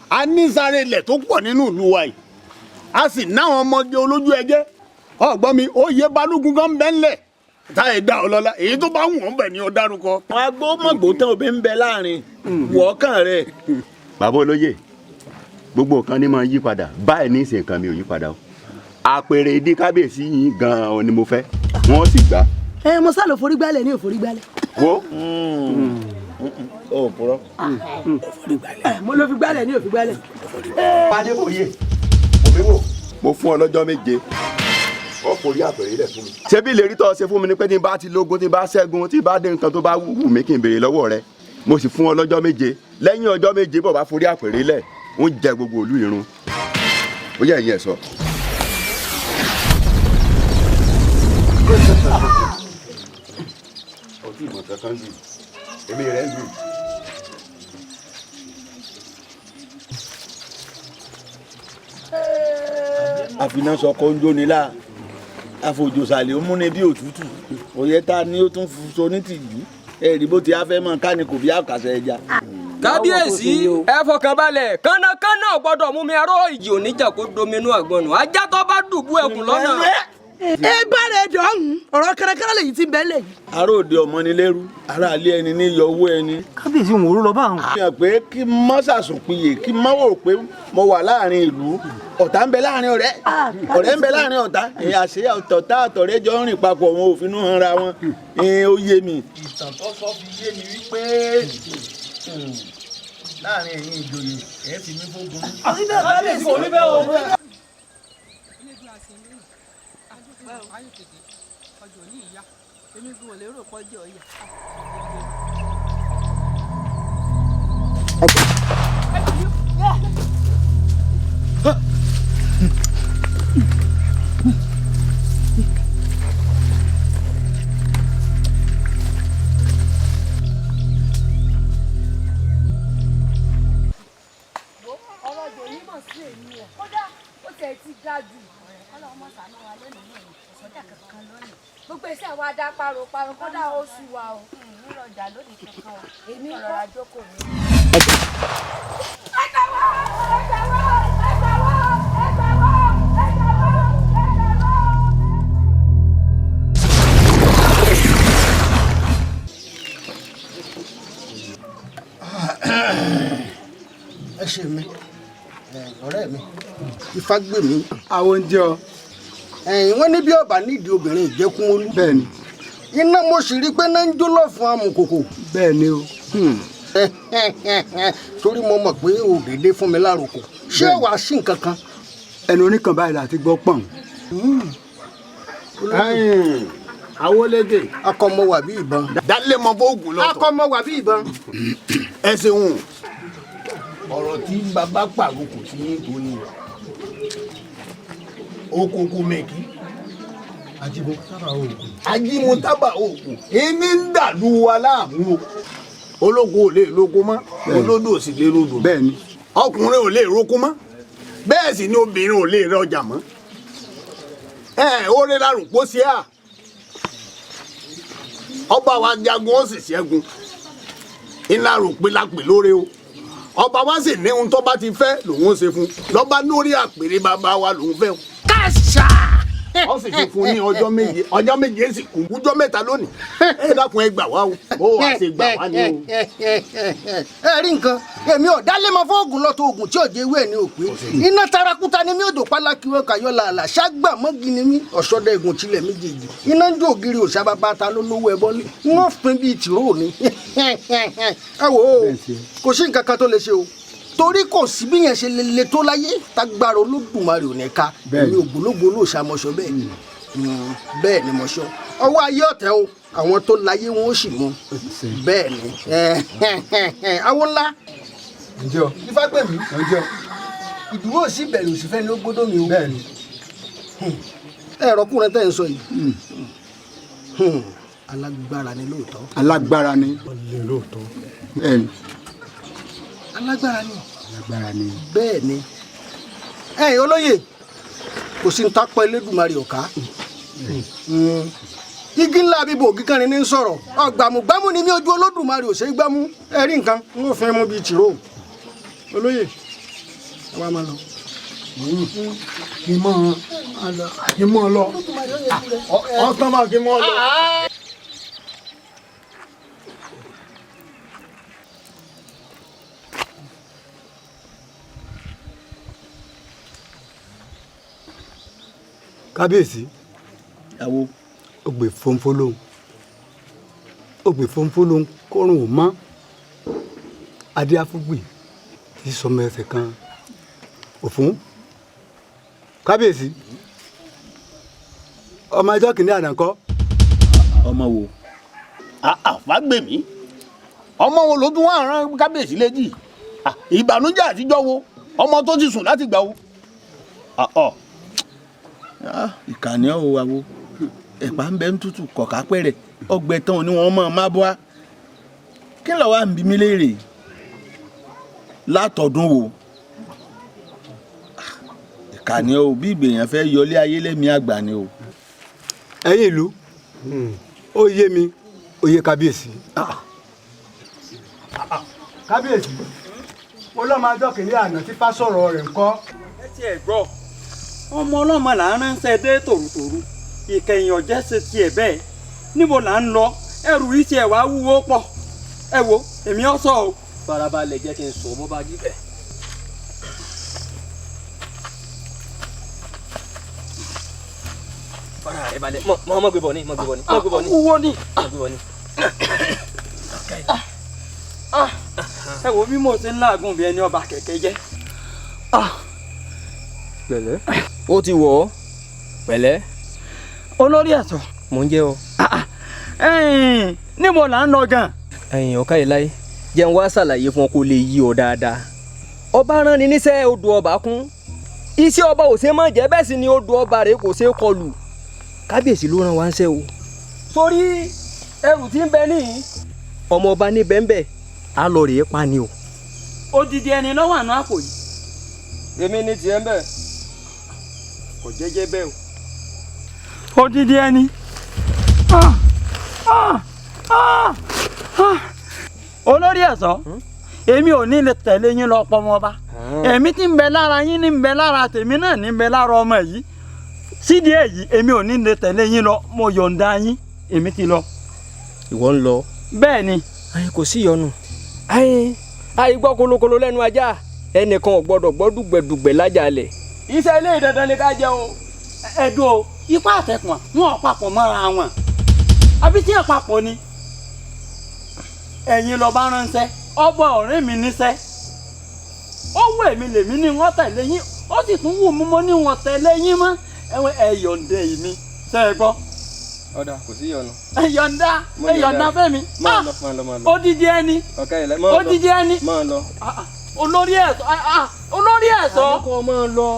Speaker 13: a ní sáré ilẹ̀ tó pọ̀ nínú ìlú wa yìí a sì náwọn ọmọge olójú ẹgẹ́ ọgbọ́n mi oyè balógun kan bẹ́ ńlẹ̀ táyé dá ọ lọ́la èyí tó bá wù ọ́ bẹ̀ ni ó dárúkọ.
Speaker 4: wọn agbó mọ̀gbó tán òbí ń bẹ láàrin wọ́ọ̀kàn rẹ̀.
Speaker 8: bàbá olóyè gbogbo nǹkan ní máa yí padà báyìí ní ìsìn nǹkan mi ò yí padà o àpèrè ìdí kábíyèsí yìí gan-an ni mo fẹ́ wọ́n sì gbà.
Speaker 15: mo sá lọ forí gbálẹ̀ ní òforí gbálẹ̀.
Speaker 8: wo
Speaker 4: o purọ́.
Speaker 15: mo lọ fi gbálẹ̀ ní òfi gbálẹ̀.
Speaker 8: adébòye òbí wò mo fún ọ lọ́jọ́ méje ọ forí àpèrè ilẹ̀ fún mi. ṣebí ìlérí tó ṣe fún mi ni pé tí n bá ti lógun tí n bá ṣẹ́gun tí n bá dé nǹkan tó bá wù mí kí n béèrè lọ́wọ́ rẹ mo sì fún ọ lọ́jọ́ méje lẹ́yìn ọjọ́ méje bọ̀ bá forí àpèrè ilẹ̀ ó ń jẹ gbogbo ìlú irun ó yẹ ẹ̀yìn ẹ̀ sọ. ọtí ìmọ̀ kankan lù èmi rẹ̀ lù.
Speaker 4: àfinà sọkọ ń jóni lá àfojòsàlẹ̀ ó múni bí òtútù òye ta ni ó tún so ní tìjú ẹ̀rí bó ti á fẹ́ mọ ká ni kò bí àkàṣẹ ẹja.
Speaker 1: kábíyèsí ẹ fọkàn balẹ̀ kánnakánná gbọ́dọ̀ mú mi aró ìjì oníjà kó dominú àgbọnù ajá tó bá dùbú ẹkùn lọ́nà.
Speaker 15: ẹ bá rẹ dọ̀hún ọ̀rọ̀ kẹrẹkẹrẹ lèyí ti bẹ́ẹ̀ lẹ̀ yìí.
Speaker 4: ará òde ọmọ ni lẹ́rú ará ilé ẹni ní yọ owó ẹni.
Speaker 17: kábíyèsí òun òru lọ bá àwọn.
Speaker 4: fi hàn pé kí má ṣàṣùpìyè kí má wò pé mo wà láàrin ìlú ọ̀tá ń bẹ láàrin ọ̀rẹ́ ọ̀rẹ́ ń bẹ láàrin ọ̀tá àṣẹ ọ̀tá àtọ̀rẹ́ jọ ń rìn papọ̀ wọn ò finú hàn ra wọn ó yé mi. ìtàn tó sọ fi yé mi wípé láàrin ẹ̀yin ìjòyè ẹ̀ fi mí fógun.
Speaker 1: kábíyèsí kò ní bẹ́ẹ̀ o.
Speaker 7: ọjọ́ ní ìyá èmi gbọ́n lè rò pọ́jọ́ ìyá.
Speaker 12: ọ̀rọ̀ ọjọ́ yìí mọ̀ sí èmi ẹ̀ kódà ó tẹ̀ ti ga jù ọlọ́run mọ̀ sànú wa lónìí náà ọ̀sọ́jà kankan lónìí gbogbo iṣẹ́ wa dá paroparo kódà ó sú wa o nílò ọjà lónìí kankan o èmi ọ̀rọ̀ àjókòó mi.
Speaker 13: ẹ ṣe mi ọ̀rẹ́ mi ifá gbè mí. àwọn oúnjẹ ọ. wọ́n ní bí ọba nídìí obìnrin ìjẹkùn olú. bẹ́ẹ̀ni. iná mo sì rí i pé náà ń jó lọ fún amùkòkò. bẹ́ẹ̀ni o. torí mo mọ̀ pé o dédé fún mi lárúkọ ṣé wàá sí nǹkan kan. ẹnu oníkan báyìí láti gbọ́ pọ̀n.
Speaker 4: awolede.
Speaker 13: akọmọ wà bí ìbọn.
Speaker 4: dálé mọ bóògùn lọ́tọ̀.
Speaker 13: akọmọ wà bí ìbọn.
Speaker 4: ẹ ṣeun ọ̀rọ̀ tí bàbá pàrokò sí tó ní Okokomeki ajímọ̀tábà òògùn èmi ń dàlú wa láàmú o ológun ò lè lóko mọ́ olódò ò sì lè rodò bẹ́ẹ̀ni ọkùnrin ò lè roko mọ́ bẹ́ẹ̀ sì ni obìnrin ò lè rọjà mọ́ ó rí lárùn pọ̀ sí à ọba wa jagun ó sì ṣẹ́gun ńlá rò pé lápè lóore o ọba wa sì ní ohun tó bá ti fẹ́ lòun ṣe fún lọ́ba lórí àpèrè bàbá wa lòun fẹ́ o. káṣá. ó sì ti fún ní ọjọ́ méje sì kú ọjọ́ mẹ́ta lónìí ẹ dákun ẹ gbà wá o ó wàá ṣe gbà wá ní o.
Speaker 13: ẹ rí nǹkan èmi ò dálé mọ fóògùn lọ́tọ̀ oògùn tí òjò ewé ẹ̀ ní òpin iná tarakuta ni mi ò dò pálákìwé kàyọ́ làálà ṣàgbà mọ́gì ni mí ọ̀ṣọ́dẹ ègùn tilẹ̀ méjèèjì iná ń jó ògiri òṣàbàbà ta ló lówó ẹbọ ní wọ́n pin bíi tìró ni ẹ wò ó kò sí nǹkan kan tó lè ṣe o torí kò sí bí yẹn ṣe lè tó láyé tágbára Olódùmarè ò ní ká èmi ògbólógbò ló ṣàmọṣọ bẹ́ẹ̀ ni mọṣọ ọwọ́ ayé ọ̀tẹ̀ o àwọn tó láyé wọn ó sì mú bẹ́ẹ̀ ni àwọn ńlá ifá pè mí ìdúró òsì bẹ̀rẹ̀ òsì fẹ́ ni ó gbódò mi o ẹ̀rọ kúrẹ́ tẹ̀ ń sọ yìí alágbára ni lóòótọ́.
Speaker 3: alágbára ni lóòótọ́.
Speaker 13: alágbára ni.
Speaker 3: alágbára ni.
Speaker 13: bẹ́ẹ̀ ni ẹ̀yin olóyè kò sí ní tápọ̀ Elédùmarè ọ̀ká igi ńlá bíbo ògì kan ní sọ̀rọ̀ ọ̀gbàmùgbàmù ni mi ojú Olódùmarè ò ṣe é gbámú ẹ̀rí nǹkan ń ò fẹ́ mú bíi tìró olóyè wa máa lọ.
Speaker 3: kí n mọ̀ lọ ọ̀tán máa kí n mọ̀ lọ. kábíyèsí.
Speaker 4: àwo.
Speaker 3: ó gbé fọ́nfọ́ lóhùn. ó gbé fọ́nfọ́ lóhùn kọ́rùn ún mọ́. adé afúgbì ti sọmọ ẹsẹ̀ kan òfún. kábíyèsí. ọmọ ẹjọ́ kìíní àná ńkọ́.
Speaker 4: ọmọ wo. Fágbèmí ọmọ wo ló tún wá rán kábíyèsí léjì ìbànújẹ́ àtijọ́ wo ọmọ tó ti sùn láti gbà wo. ìkànnì ọ̀hún àwo ẹ̀pà ń bẹ ń tútù kọ̀ọ̀ká pẹ̀rẹ̀ ọgbẹ́ tán ni wọ́n máa má bọ́ kí ló wá ń bí mi léèrè látọ̀dún wo. ìkànnì ọ̀hún bí ìgbèyàn fẹ́ yọlé ayé lẹ́mìí àgbà ni o.
Speaker 3: ẹ̀yin ìlú ó yé mi ó yé kábíyèsí. kábíyèsí mo lọ́ọ́ máa jọ́ kìnìún àná tí fásọ̀rọ̀ rẹ̀ ń kọ́.
Speaker 2: ẹ ti ẹ̀ gbọ́ ọmọ ọlọ́mọ là ń ránṣẹ́ dé tòrútòrú ìkẹyìn ọ̀jẹ́ ṣe tiẹ̀ bẹ́ẹ̀ níbo là ń lọ ẹrù yìí tiẹ̀ wá wúwo pọ̀ ẹ wo èmi ọ sọ o.
Speaker 1: farabalẹ̀ jẹ́ kí n sọ bó bá jí bẹ́ẹ̀. fara rẹ balẹ̀ mọ gbé bọ̀ ni mọ gbé bọ̀ ni mọ gbé bọ̀ ni.
Speaker 2: wúwo ni.
Speaker 1: mọ gbé bọ̀ ni.
Speaker 2: ẹ wo bí mo ti ń láàgùn bí ẹni ọba kẹ̀kẹ́ jẹ́.
Speaker 1: pẹ̀lẹ́. ó ti wọ̀ ọ́ pẹ̀lẹ́.
Speaker 2: olórí ẹ̀sọ́.
Speaker 1: mò ń jẹ́ ọ.
Speaker 2: níbo là ń lọ gan.
Speaker 1: ẹ̀yin ọ̀ka ìláyé jẹ́ n wá ṣàlàyé fún ọ kó lè yí ọ dáadáa. ọba rán ni níṣẹ́ odò ọba kún. iṣẹ́ ọba ò ṣe má jẹ́ bẹ́ẹ̀ sì ni odò ọba rẹ̀ kò ṣe é kọlù. kábíyèsí ló rán wa ń ṣe o. sórí ẹrù tí ń bẹ níyì. ọmọ ọba ní bẹ́ńbẹ́ á lọ rèé pa ni o.
Speaker 2: odidi ẹni lọ́wọ́ àná àpò yìí.
Speaker 1: èmi ní tiẹ̀ ń bẹ̀. kò jẹ́jẹ́ bẹ́ẹ̀ o.
Speaker 2: odidi ẹni. olórí ẹ̀sọ́ èmi ò ní lè tẹ̀lé yín lọ pọ̀ ọmọ ọba èmi tí ń bẹ lára yín ní ń bẹ lára tèmi náà ní ń bẹ lára ọmọ yìí sídìí èyí èmi ò ní lè tẹ̀lé yín lọ mo yọ̀ǹda yín èmi ti lọ.
Speaker 1: ìwọ ń lọ.
Speaker 2: bẹ́ẹ̀ ni.
Speaker 1: kò sí ìyọnu. àìgbọ́ kolokolo lẹ́nu ajá ẹnìkan ò gbọ́dọ̀ gbọ́ dùgbẹ̀dùgbẹ̀ lájàlẹ̀.
Speaker 2: iṣẹ́ ilé ìdandan ni ká jẹ o. ẹ̀dùn o ipá àtẹ̀kùn wọn ò papọ̀ mọ́ra wọn àbí tí ẹ̀ papọ̀ ni. ẹ̀yin lọ bá ránṣẹ́ ọba ọ̀rẹ́ mi níṣẹ́ ó wù èmi lèmi ní wọ́n tẹ̀lé yín ó sì tún wù mí mo ní wọ́n tẹ̀lé yín mọ́ ẹ̀yọ̀ǹde mi ṣe é gbọ́.
Speaker 1: ọ̀dà kò sí ìyọnu.
Speaker 2: ẹ̀yọ̀ǹda fẹ́mi odidi ẹni odidi ẹni olórí ẹ̀sọ́.
Speaker 1: àníkọ́ máa lọ.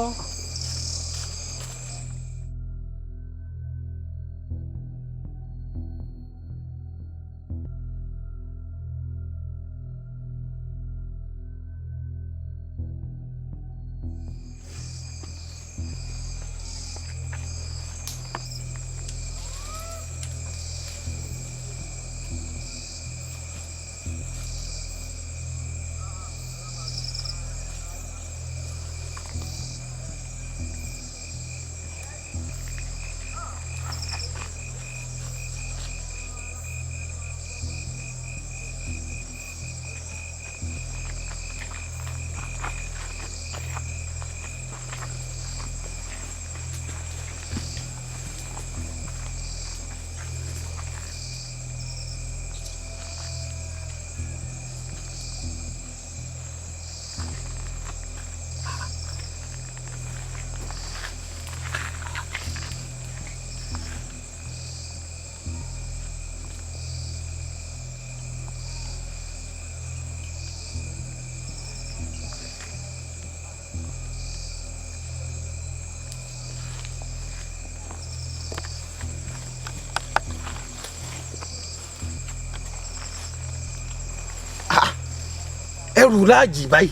Speaker 13: ẹrù láàjì báyìí.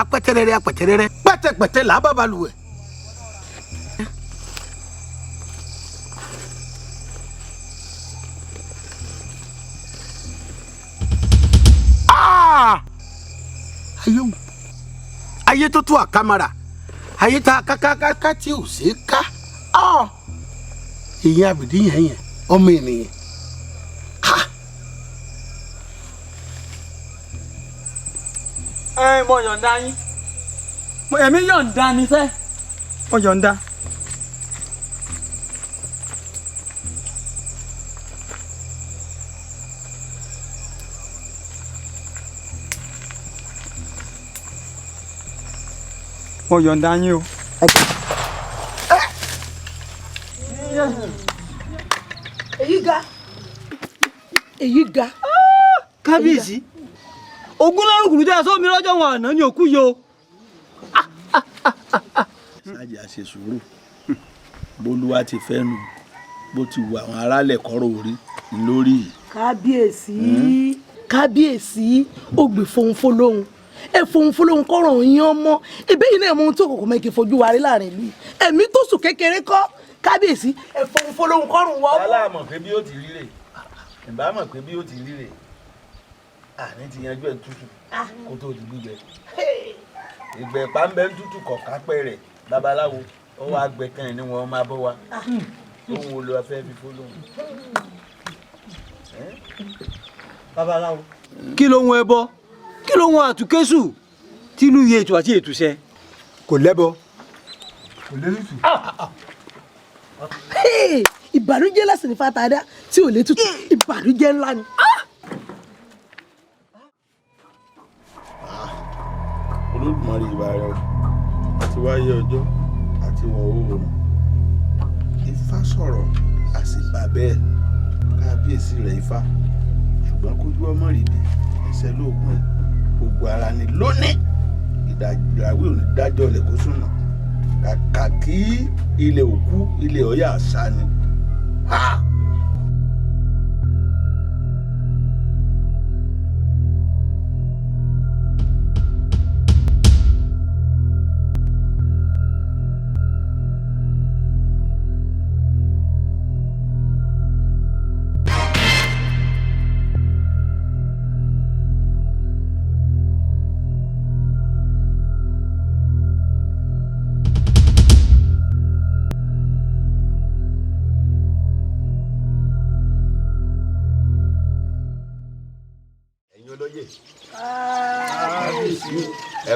Speaker 13: apẹtẹrẹrẹ pẹtẹpẹtẹ là bá balùwẹ̀. ayé tó tó àkàmàrà ayé tá a kákákáká tí ò sí ká èyí àbìdí yẹn ọmọ ènìyàn
Speaker 2: mo yọ̀ǹda yín èmi yọ̀ǹda ni sẹ́ mo yọ̀ǹda. mo yọ̀ǹda yín o.
Speaker 15: èyí ga.
Speaker 17: kábíyèsí ogun lárùn kùrù tẹ́ ẹ sọ mi lọ́jọ́ wọn àná ni òkú yìí o.
Speaker 4: sáàjì àṣẹ sùúrù bólúwa ti fẹ́ nu bó ti wù àwọn aráàlẹ̀ kọ́rọ̀ orí lórí yìí.
Speaker 15: kábíyèsí kábíyèsí ó gbè fohùn fọlọ́hún ẹ fohùn fọlọ́hún kọ́rọ̀ yín ọmọ ebe yìí náà mọ ohun tó Okokomeki fojú wa rí láàrin ìlú ẹ̀mí tó sùn kékeré kọ́ kábíyèsí ẹ fohùn fọlọ́hún kọ́rùn wọ́n.
Speaker 4: wàhálà mọ̀ pé bí ó ti rí rè ìbá mọ̀ pé bí ó ti rí rè àní ti yanjú ẹ̀ tútù kó tó di gbígbẹ ìgbẹ́ pàmbẹ́ ń tútù kọ̀ kápẹ́ rẹ̀ babaláwo ó wá gbẹ kan ní wọn máa bọ́ wa òun ò lọ fẹ́ fi fọlọ́hún.
Speaker 17: babaláwo kí ló ń wọ ẹbọ kí ló ń wọ àtúkẹ́sù tí ìlú yẹ ètò àti ètùsẹ.
Speaker 3: kò lẹ́bọ kò lẹ́lùtù.
Speaker 15: ìbànújẹ́ lásìkò ní fatada tí ò lè tutù ìbànújẹ́ ńlá ni.
Speaker 4: Olódùmarè ìbà rẹ àti wáyé ọjọ́ àti wọ̀ oòrùn Ifá sọ̀rọ̀ àsìbà bẹ́ẹ̀ kábíyèsí rẹ̀ Ifá ṣùgbọ́n kójú ọmọ rìbì ẹsẹ̀ lóògùn ẹ̀ gbogbo ara ni lónìí ìdàgbé òní dájọ́ ilẹ̀ kó súnà kàkà kí ilẹ̀ òkú ilẹ̀ ọ̀yà àṣà ni.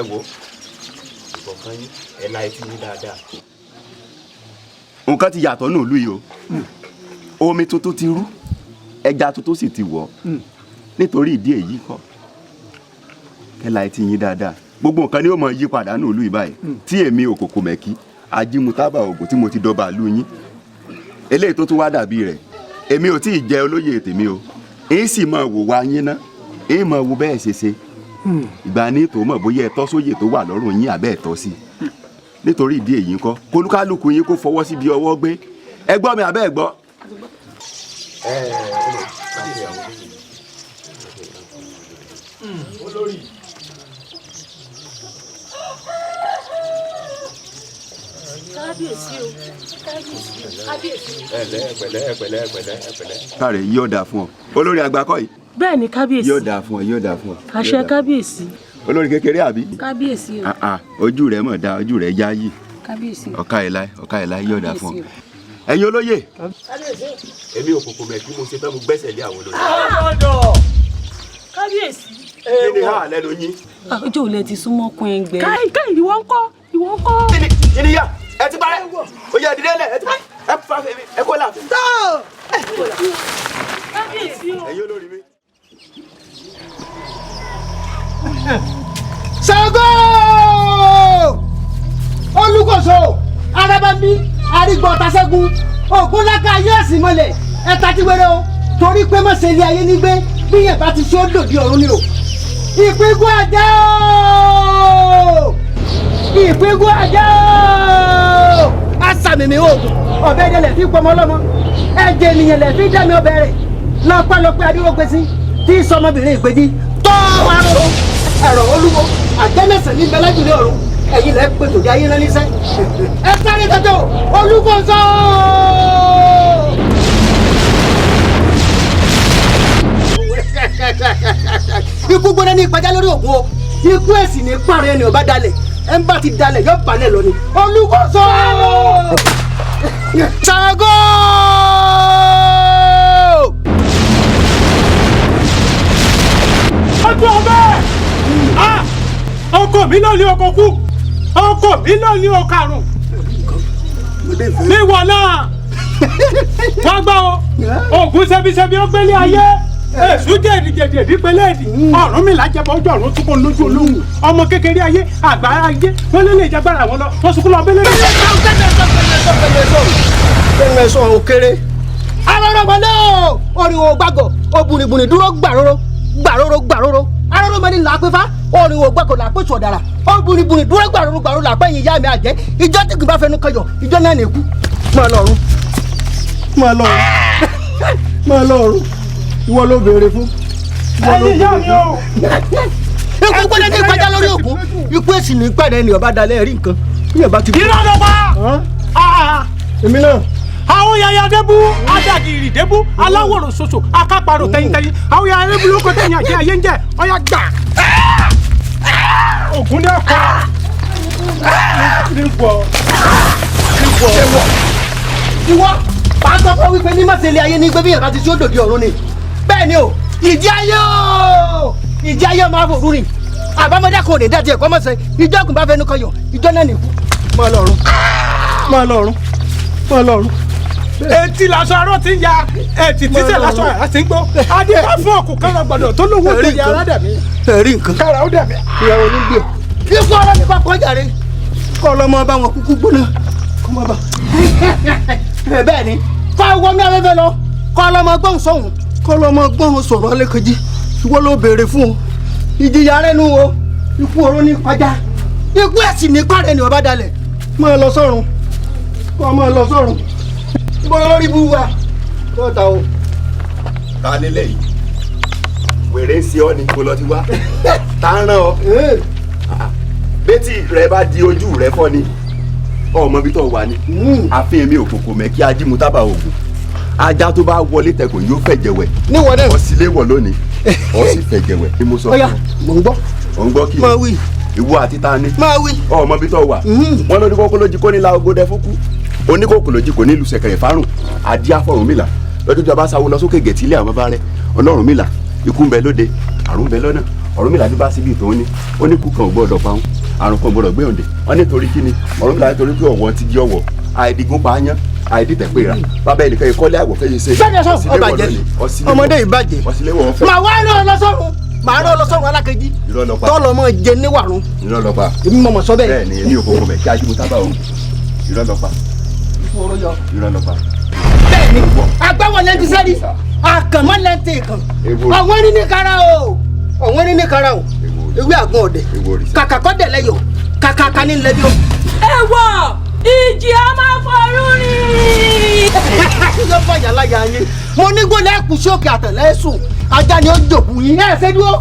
Speaker 8: ẹ wo ìbọ̀kan yín ẹ la etí yín dáadáa. nǹkan ti yàtọ̀ nù lú yìí o omi tuntun ti rú ẹja tuntun sì ti wọ̀ nítorí ìdí èyí kọ́ ẹ la etí yín dáadáa gbogbo nǹkan ni ó mọ yí padà nù lú yìí báyìí tí èmi Okokomeki ajímútábà ògùn tí mo ti dọba lú yín eléyìí tó tún wá dàbí rẹ̀ èmi ò tí ì jẹ olóyè tèmi o èyí sì máa wò wá yín ná èyí máa wo bẹ́ẹ̀ ṣe ṣe ìgbà ní tó mọ̀ bóyá ẹ̀tọ́ sóyè tó wà lọ́rùn yín àbẹ́ ẹ̀tọ́ sí nítorí ìdí èyí ńkọ́ kólúkálùkù yín kó fọwọ́ sí bí ọwọ́ gbé ẹ gbọ́ mi àbẹ́ ẹ gbọ́.
Speaker 4: olórí
Speaker 5: kábíyèsí o kábíyèsí.
Speaker 8: ẹ̀pẹ̀lẹ́. káre yóò dáa fún ọ olórí àgbà kọ́ yìí.
Speaker 5: bẹ́ẹ̀ ni kábíyèsí.
Speaker 8: yóò dáa fún ọ.
Speaker 5: àṣẹ kábíyèsí.
Speaker 8: olórí kékeré àbí.
Speaker 16: kábíyèsí o.
Speaker 8: ojú rẹ̀ mọ̀ dáa ojú rẹ̀ yá yìí.
Speaker 16: kábíyèsí.
Speaker 8: ọ̀ka ẹ̀ láì yóò dáa fún ọ. ẹ̀yin olóyè. èmi Okokomeki mo ṣe fẹ́ mo gbẹ́sẹ̀ lé àwọn olóyè.
Speaker 5: kábíyèsí.
Speaker 8: kí ni ha lẹ́nu yín.
Speaker 16: ojú ò lè ti súnmọ́ kún ẹgbẹ́.
Speaker 5: káì ìwọ ń kọ́.
Speaker 8: kí ni yá ẹ ti parẹ́ ó yẹ ìdílé lẹ̀ ẹ ti parẹ́ ẹ fà fèmí ẹ kó là.
Speaker 5: kábíyèsí o.
Speaker 8: ẹ̀yin olórí mi.
Speaker 11: Ṣàngó Olúkòso Arábámbí arígbọ tasẹgun Ògúnláka ayé ẹsìn mọ́lẹ̀ ẹta ti wẹrẹ o torí pé mọ sẹlẹ ayé nígbẹ bíyẹn bá ti ṣe ó lòdì ọ̀run ni o ìpínkún àjẹ́ o ìpínkún àjẹ́ o àṣàmìmì oògùn ọ̀bẹ ẹ̀dẹ̀ lẹ̀ fi pọmọ ọlọ́mọ ẹ̀jẹ̀ ènìyàn lẹ̀ fi dẹ́mi ọbẹ̀ rẹ̀ lọ́pọ̀lọpọ̀ adúrógbèsí tí sọmọbìnrin ìgbèjì tọ́ arọ ẹ̀rọ olúwo àjẹmẹsẹ̀ ní bẹlẹ́jùlẹ̀ ọ̀run ẹ̀yin lẹ́ pé tòde ayé náà níṣẹ́ ẹ sáré tọ́jọ́ Olúkòso. ikú gbóná ní ìpàjá lórí ògùn o ikú ẹ̀sìn ní pààrọ̀ ẹni ọba dalẹ̀ ẹ̀ ń bá ti dalẹ̀ yọ balẹ̀ lọ ni Olúkòso. Ṣàngó.
Speaker 2: ọjọ́ ọbẹ̀
Speaker 13: ọkọ mi lọ ní ọkọ kú ọkọ mi lọ ní ọkarùn níwọ náà wá gbọ́ o ògùn ṣẹbiṣẹbi ó gbélé ayé èṣù jẹ̀dìjẹ̀dì ìdípẹ́lẹ́ẹ̀dì ọ̀run mi lájẹbọ ọjọ́ ọ̀run túbọ̀ lójú olóhùn ọmọ kékeré ayé àgbà ayé wọ́n lé lè jagbára wọn lọ wọ́n sunkún lọ bẹ́lẹ́.
Speaker 1: bẹ́ẹ̀ sọ òkèrè arọ́rọ́mọlẹ́ oríwó gbàgọ̀ òbùnìbùnì dúró gbàróró arọ́rọ́mọlẹ́ là á pé fá oríwó gbàgọ̀ là á pé sọ̀dàrà òbùnìbùnì dúró gbàróró là á pé yín yá mi àjẹ́ ìjọ tí kì bá fẹnu kọyọ̀ ìjọ náà nìkú máa lọ́rùn ìwọ ló béèrè fún.
Speaker 13: ẹyin yá mi o.
Speaker 1: ikú gbọ́dọ̀ ní ìpàdé lórí òkú ikú èsì ní ìpàdé ẹni ọba dalẹ̀ rí nǹkan bí ọba ti.
Speaker 13: irọ́ ló pa.
Speaker 1: èmi náà.
Speaker 13: àwọn yàyà débú adàgìrì débú aláwòrán ṣoṣo akápàrọ̀ tẹ̀yìntẹ̀yìn àwọn yàyà débú ló kọ́ tẹ̀yìn àjẹ́ ayé ń jẹ́ ọ̀yà gbà. ògùn ní ọkọ
Speaker 1: ìwọ pàtó fún wípé ní màsẹ̀lẹ̀ ayé ní gbé bí yàrá ti tí ó dòdì ọ̀run ni bẹ́ẹ̀ ni o ìdí ayé máa fòrú ni àbámọ́dé kò lè dájú ẹ̀kọ́ mọ̀sẹ̀ ìjọ́gùn bá fẹnu kọyọ̀ ìjọ náà nìkú máa lọ́rùn.
Speaker 13: etí lásán arọ ti ń ya etí títẹ̀ lásán àrà ti ń gbó adé bá fún ọkùn kan lọ gbọ́dọ̀ tó lówó tó yẹ ara dàbí.
Speaker 1: ẹ̀rí nǹkan
Speaker 13: kára ó dàbí.
Speaker 1: ìyàwó ní gbé ikú ọ̀rọ̀ mi kọ́kọ́ jàre kọ́ ọlọ́mọ bá wọn kúkú gbóná kọ́ mọ́ bá. bẹ́ẹ̀ ni fáwọn mi afẹ́fẹ́ lọ kọ́ ọlọ́mọ gbọ́n sọ̀hún kọ́ ọlọ́mọ gbọ́n sọ̀rọ̀ alẹ́kọ̀jì ìwọ ló béèrè fún o ìjìyà rẹ nu o ikú oró ní pàjá ikú ẹ̀sìn ní pàrẹ̀ ni ọba dalẹ̀ máa lọ sọ́run kọ́ máa lọ sọ́run bọ́lá lórí bú wa kọ́ta o.
Speaker 8: ta lélẹ̀ yìí wèrè ń ṣe ọ́ ni kò lọ ti wá ta ń rán ọ bẹ́tì rẹ bá di ojú rẹ fọ́ ni ọmọ bí tó wà ní àfihàn mi Okokomeki ajímútábà ògùn ajá tó bá wọlé tẹkùn yóò fẹ̀jẹ̀wẹ̀
Speaker 1: níwọ̀n náà
Speaker 8: ọ̀sílẹ̀wọ̀ lónìí ọ̀sí fẹ̀jẹ̀wẹ̀ ni mo sọ fún ọ.
Speaker 1: mò ń gbọ́.
Speaker 8: ò ń gbọ́ kí
Speaker 1: máa wí.
Speaker 8: ìwọ àti ta ni.
Speaker 1: máa wí.
Speaker 8: ọmọ bí tó wà wọn lóní kókó lójú kó ní la ogódẹ fúkú oníkókó lójú kò ní ìlú ṣẹ̀kẹ̀rẹ̀ fárùn adíá Ọ̀rúnmìlà lọ́jọ́ tí a bá sáwó lọ sókè gẹ̀tì ilé àwọn bá rẹ Ọlọ́rúnmìlà ikú ń bẹ lóde àrùn ń bẹ lọ́nà Ọ̀rúnmìlà ní bá síbi ìtòun ní ó ní kú kan ò gbọ́dọ̀ pa òun àrùn kan ò gbọ́dọ̀ gbé òǹdè wọn nítorí kí ni Ọ̀rúnmìlà nítorí pé ọ̀wọ́n ti di ọ̀wọ́ àìdígun pa á yán àìdítẹ̀ pé ra bàbá ẹnìkan yìí kọ́lé àgbọ̀ fẹ́ẹ́ ṣe.
Speaker 1: bẹ́ẹ̀ ni sọ ọbàjẹ́ ọmọdé ìbàjẹ́ màá wá rán ọ lọ́sọ̀rùn màá rán ọ lọ́sọ̀rùn alákejì tọ́lọ̀ mọ́ jẹ níwàrún.
Speaker 8: irọ́ ló pa
Speaker 1: èmi mọ̀ mọ̀ sọ bẹ́ẹ̀.
Speaker 8: bẹ́ẹ̀ ni èmi Okokomeki ajímútábà ògùn irọ́ ló pa irọ́ ló pa.
Speaker 1: bẹ́ẹ̀ ni agbáwọ̀ lẹ́ntì sẹ́ni àkànmọ́ lẹ́ntì kan ọ̀wọ́n ní ní kára o ọ̀wọ́n ní ní kára o ewé àgbọn ọ̀dẹ̀ kàkà kọ́ dẹ̀ lẹ́yọ̀ kàkà kan ní lẹ́bí o.
Speaker 7: ẹ wọ ìjì a máa fọrú ni.
Speaker 1: yóò fọ yàrá yà yín mo ní gbọ́dọ̀ ẹ̀kú sí òkè àtẹ̀lẹ́sùn ajá ni ó jòkú yín ẹ̀ ṣe dúró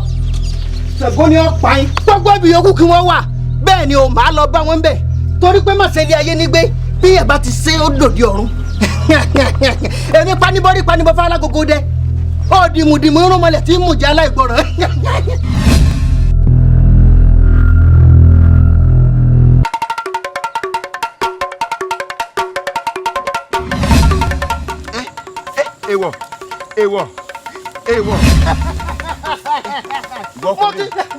Speaker 1: ṣègbó ni ó pa yín gbogbo ibi yòókù kí wọ́n wà bẹ́ẹ̀ ni o máa lọ bá wọn bẹ̀ torí pé màṣẹ́lẹ̀ ayé ní gbé bí ẹ̀ bá ti ṣe ó dòdì ọ̀run èmi panibọ́rí panibọ́ fún alágogo dẹ ó dìmùdìmù irun mọ́lẹ̀ tí mú jẹ́ aláìgbọràn.
Speaker 8: Èwọ̀ èwọ̀ èwọ̀.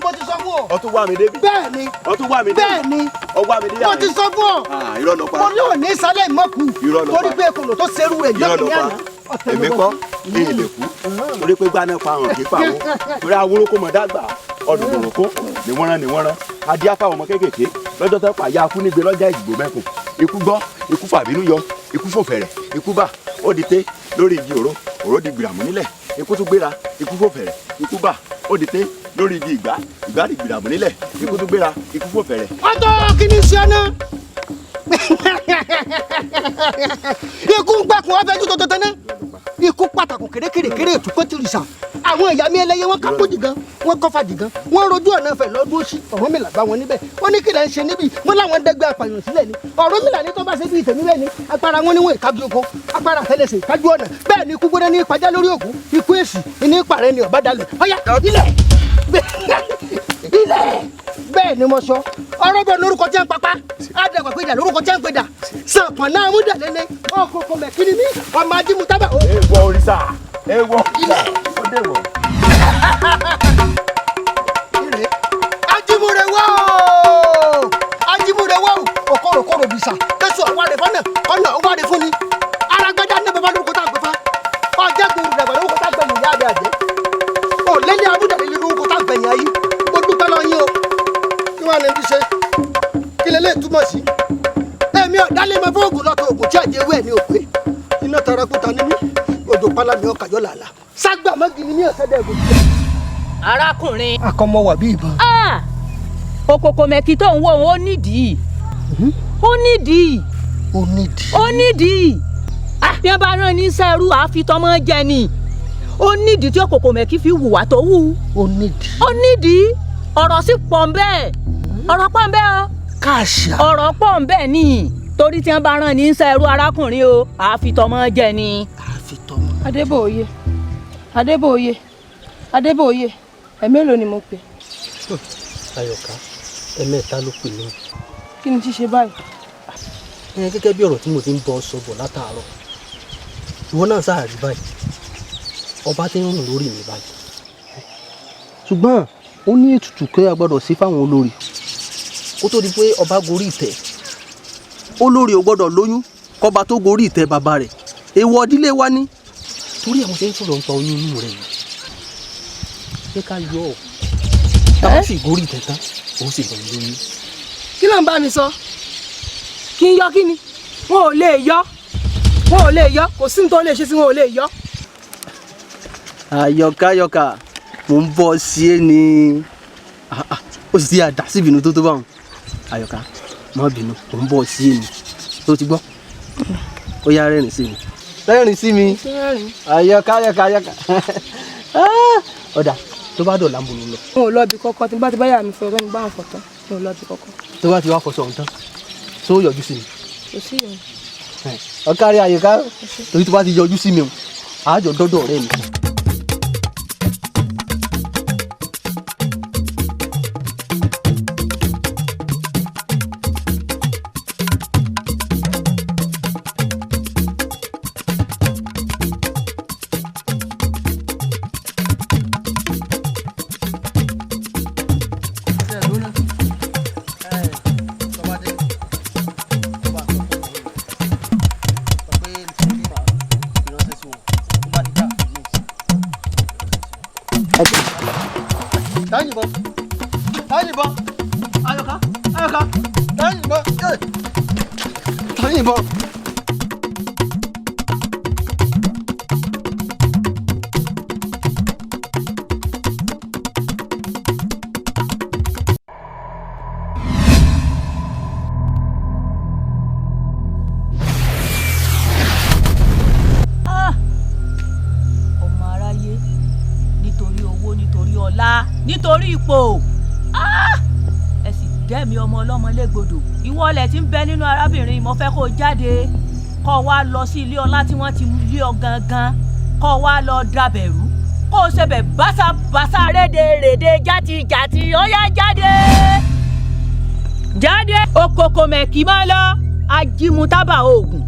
Speaker 1: mo ti sọ fún ọ.
Speaker 8: ọ tún wá mi débi.
Speaker 1: bẹ́ẹ̀ ni
Speaker 8: ọ tún wá mi débi.
Speaker 1: bẹ́ẹ̀ ni
Speaker 8: ọ wá mi débi.
Speaker 1: mo ti sọ fún ọ.
Speaker 8: irọ́ ló pa.
Speaker 1: mo ní òní sálẹ̀ mọ́kù.
Speaker 8: irọ́ ló pa.
Speaker 1: torí pé ekòlò tó ṣerú ẹ̀
Speaker 8: irọ́ ló pa. èmi kọ́ ní ilé kú torí pé gbaná pa àwọn kì í pàwọ́ torí awúrò kò mọ̀ dàgbà ọdún òrùkó ni wọ́n rán adíá fáwọn ọmọ kéékèèké lọ́jọ́ tó pàyà kú nígbè lọ́jà ìdìbò mẹ́kùn ikú gbọ́ ikú fàbínú yọ ikú fòfẹ̀rẹ̀ ikú bà ó di té lórí igi òró di gbìràmù nílẹ̀ ikú tún gbéra ikú fòfẹ̀rẹ̀ ikú bà ó di té lórí igi ìgbà di gbìràmù nílẹ̀ ikú tún gbéra ikú fòfẹ̀rẹ̀.
Speaker 1: ọjọ́ kí ni ṣe náà ikú ń gbàkún ọbẹ̀ ju tọ́tọ́ tẹ́ná ikú pàtàkùn kérékèrèkéré ètùkọ́ ti rìsà àwọn ìyá mi ẹlẹ́yẹ wọn ká kójì gan wọn kọ́ fàdí gan wọn rojú ọ̀nà fẹ̀ lọ́dún òsì Ọ̀rúnmìlà bá wọn níbẹ̀ wọn ní kí lẹ́ ń ṣe níbí wọn láwọn dẹ́gbẹ́ apààyàn sílẹ̀ ni Ọ̀rúnmìlà ní tó bá ṣe bí ìtẹ̀mí bẹ́ẹ̀ ni agbára wọn níwọ̀n ìkájú oko agbára àtẹlẹsẹ̀ ìkájú ọ̀nà bẹ́ẹ̀ ni ikú gbọ́dọ̀ ní ìpàjá lórí ògún ikú èsì ní ìpàrẹ́ ni ọ̀bádàlẹ̀ ọ̀yá ilẹ̀ bẹ́ẹ̀ ni mo sọ ọ̀rọ̀bọ̀ lórúkọ tí ń papá àdàgbà péjà lórúkọ tí ń péjà sàpọ̀n náà mú dàlẹ́lẹ́ Okokomeki ni mí ọmọ ajímútábà.
Speaker 8: èèwọ̀ òrìṣà èèwọ̀ ilẹ̀ ó dèwọ̀.
Speaker 1: ajímúrewọ́.
Speaker 13: lẹ́ni abúdàdé lè lórúkọ tá à ń fẹ̀yìn ayé ó dúpẹ́ lọ yín o kí wọ́n á ní ti ṣe kí lélẹ́ túmọ̀ sí èmi ọ̀dálẹ́ mọ fún oògùn lọ́tọ̀ oògùn tí àjẹ́ ewé ẹ̀ ní òpé iná tarakuta ní mí odò pálámi ọkàjọ́ làlà ságbà mọ́gì ní ọ̀sẹ̀dẹ̀gùn.
Speaker 7: arákùnrin.
Speaker 13: akọmọ wà bí ìbọn.
Speaker 7: Okokomeki tó ń wò ó nídìí ó nídìí bí wọ́n bá rán ní sẹ́rú àfitọ́mọ jẹ ni ó nídìí tí Okokomeki fi hùwà tó wù.
Speaker 13: ó
Speaker 7: nídìí ọ̀rọ̀ sì pọ̀ ń bẹ́ẹ̀ ọ̀rọ̀ pọ̀ ń bẹ́ẹ̀ o.
Speaker 13: káàṣà.
Speaker 7: ọ̀rọ̀ pọ̀ ń bẹ́ẹ̀ ni torí tí wọ́n bá rán ní sẹ́rú arákùnrin o àfitọ́mọ jẹ ni.
Speaker 18: Adébóyè ẹ̀mélòó ni mo pè.
Speaker 1: Ayọ̀ká ẹ̀mẹ́ta ló pè mí.
Speaker 18: Kí ni ṣíṣe báyìí?
Speaker 1: Gẹ́gẹ́ bí ọ̀rọ̀ tí mo ti ń bọ́ sọ bọ̀ látàárọ̀ ìwọ náà sáà rí báyìí ọba ti ń rùn lórí mi báyìí. Ṣùgbọ́n ó ní ètùtù kí a gbọ́dọ̀ sí fáwọn olórí kó tó di pé ọba gorí ìtẹ́. Olórí ò gbọ́dọ̀ lóyún kọba tó gorí ìtẹ́ bàbá rẹ̀ èèwọ̀ ìdílé wa ní. Torí àwọn tí ń sọ̀rọ̀ ń pa oyún inú rẹ̀ yìí ṣé ká yọ ọ́ táwọn sì gorí ìtẹ́ tán òun sì bẹ̀rẹ̀ lóyún.
Speaker 18: Kí ló ń bá mi sọ? Kí n yọ kí ni? Wọn ò lè yọ kò sí ní tó lè ṣe sí wọn ò lè yọ.
Speaker 1: Ayọ̀ká mò ń bọ́ sí é ni ó sì ti àdá sí ìbínú tó báwọn. Ayọ̀ká má bínú mò ń bọ́ sí é ni tó ti gbọ́ ó yá rẹ́rìn sí mi. Rẹ́rìn sí mi Ayọ̀ká ọ̀dà tó bá dọ̀la ń bolo lọ.
Speaker 18: Mo ò lọ bí kọ́kọ́ tí bá ti báyà mi fọ̀rọ̀ ní bá wọn fọ̀tán mo ò lọ bí kọ́kọ́.
Speaker 1: Tó bá ti wá fọṣọ ọ̀hún tán tó yọjú sí mi.
Speaker 18: Kò sí ìyẹn.
Speaker 1: Ọ̀kárí Ayọ̀ká torí tó bá ti yọjú sí mi o àájọ dọ́dọ̀ ọ̀rẹ́ mi.
Speaker 7: nítorí ipò ẹ sì dẹ́mi ọmọ ọlọ́mọ légbodò ìwọ ọlẹ̀ tí ń bẹ nínú arábìnrin mo fẹ́ kó jáde kó wá lọ sí ilé ọlá tí wọ́n ti lé ọ gangan kó wá lọ dàbẹ̀rú kó o ṣe bẹ̀ báṣabàṣa rédèrèdè játijàti ó yá jáde Okokomeki máa lọ ajímútábà oògùn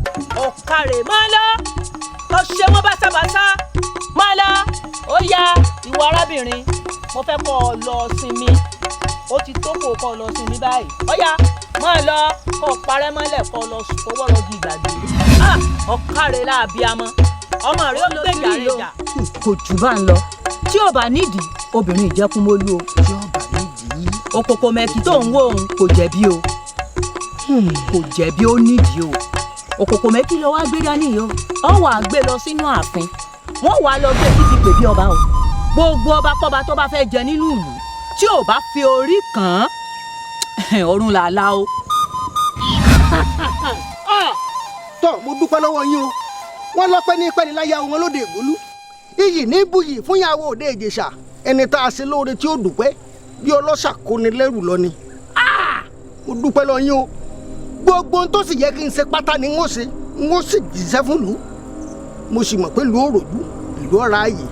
Speaker 7: ọ̀kàrẹ̀ máa lọ ó ṣe wọ́n báṣabàṣa máa lọ ó yá ìwọ arábìnrin mo fẹ́ kọ́ ọ lọ sinmi ó ti tó kó kọ́ ọ lọ sinmi báyìí ọ̀yá máa lọ kọ́ ọ parẹ́ mọ́lẹ̀ kọ́ ọ lọ sùn kọ́ wọ́rọ̀ di ìgbàgbé ọ̀kàrẹ̀ láàbíamọ́ ọmọ rẹ ó lọ sí ìyàrá kò jù bá ń lọ tí ò bá nídìí obìnrin ìjẹkùnmólú o tí ò bá nídìí Okokomeki tó ń wò òun kò jẹ̀bi o kò jẹ̀bi ó nídìí o Okokomeki lọ wá gbé dání yìí o ọ wàá gbé lọ sínú ààfin wọ́n wàá lọ gbé títí pèbí ọba o gbogbo ọba kọba tó bá fẹ́ jẹ nínú ìlú tí ò bá fi orí kàn án ọ̀run làálàá o.
Speaker 13: tọ́ mo dúpẹ́ lọ́wọ́ yín o wọ́n lọ́pẹ́ ní pẹ́ni láyà wọn lóde ìgbólú iyì ní buyì fún ìyàwó òde ìjẹ̀ṣà ẹni tá a ṣe lóore tí ó dúpẹ́ bí ọlọ́ṣà kó ni lẹ́rù lọ ni. mo dúpẹ́ lọ́wọ́ yín o gbogbo ohun tó sì yẹ kí n ṣe pátá ni n ó ṣe n ó sì jíṣẹ́ fún lù ú mo sì mọ̀ pé lù ó ròdú ìlú ọ̀rá ààyè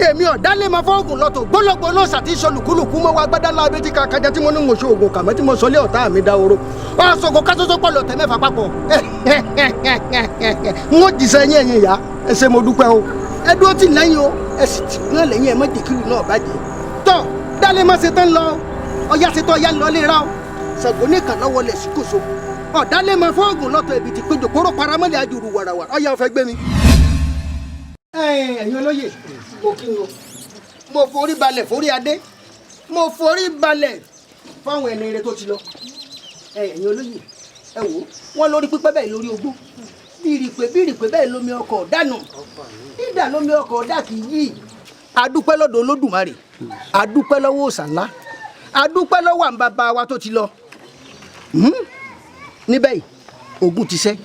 Speaker 13: èmi ọ̀dálẹ̀ máa fọ́ọ̀gùn lọ́tọ̀ gbólógbó náà ṣàtìṣe olùkúlùkù mọ́ wa gbádá lábẹ́ tí kàkájà tí mo ní mo ṣe oògùn kàmẹ́ tí mo sọ lé ọ̀tá mi dáhoro ọ̀ṣọ́gun kásọ́sọ́ pọ̀ lọ́tẹ̀ mẹ́fà papọ̀ n ó jíṣẹ́ yín ẹ̀yin ìyá ẹ ṣé mo dúpẹ́ o ẹ dúró tì lẹ́yìn o ẹ sì tì náà lẹ́yìn ẹ má jẹ́ kílù náà bàjẹ́ tọ́ dálẹ̀ má ṣe tán lọ ọ̀yá ṣe tọ́ ọ̀yá lọ lè ra o ṣàgbọ́n nìkan lọ́wọ́ lẹ̀ sí kòso ọ̀dálẹ̀ máa fọ́ọ̀gùn lọ́tọ̀ ibi tí péjọ kóró paramọ́lẹ̀ àjùrù wàràwàrà ọ̀yá ọ̀fẹ́ gbé mi. ẹ̀yin olóyè òkè o mo forí balẹ̀ forí adé mo forí balẹ̀ fáwọn ẹni ire tó ti lọ ẹ̀yin olóyè ẹ wò wọ́n lórí pípẹ́ bẹ́ẹ̀ lórí ogbó bírìpé bẹ́ẹ̀ lómi ọkọ̀ dànù dídà lómi ọkọ̀ dà kì í yí. adúpẹ́ lọ́dọ̀ olódùmarè adúpẹ́ lọ́wọ́ òòṣà ńlá adúpẹ́ lọ́wọ́ àwọn bàbá wa tó ti lọ níbẹ̀ yìí ogun ti ṣẹ́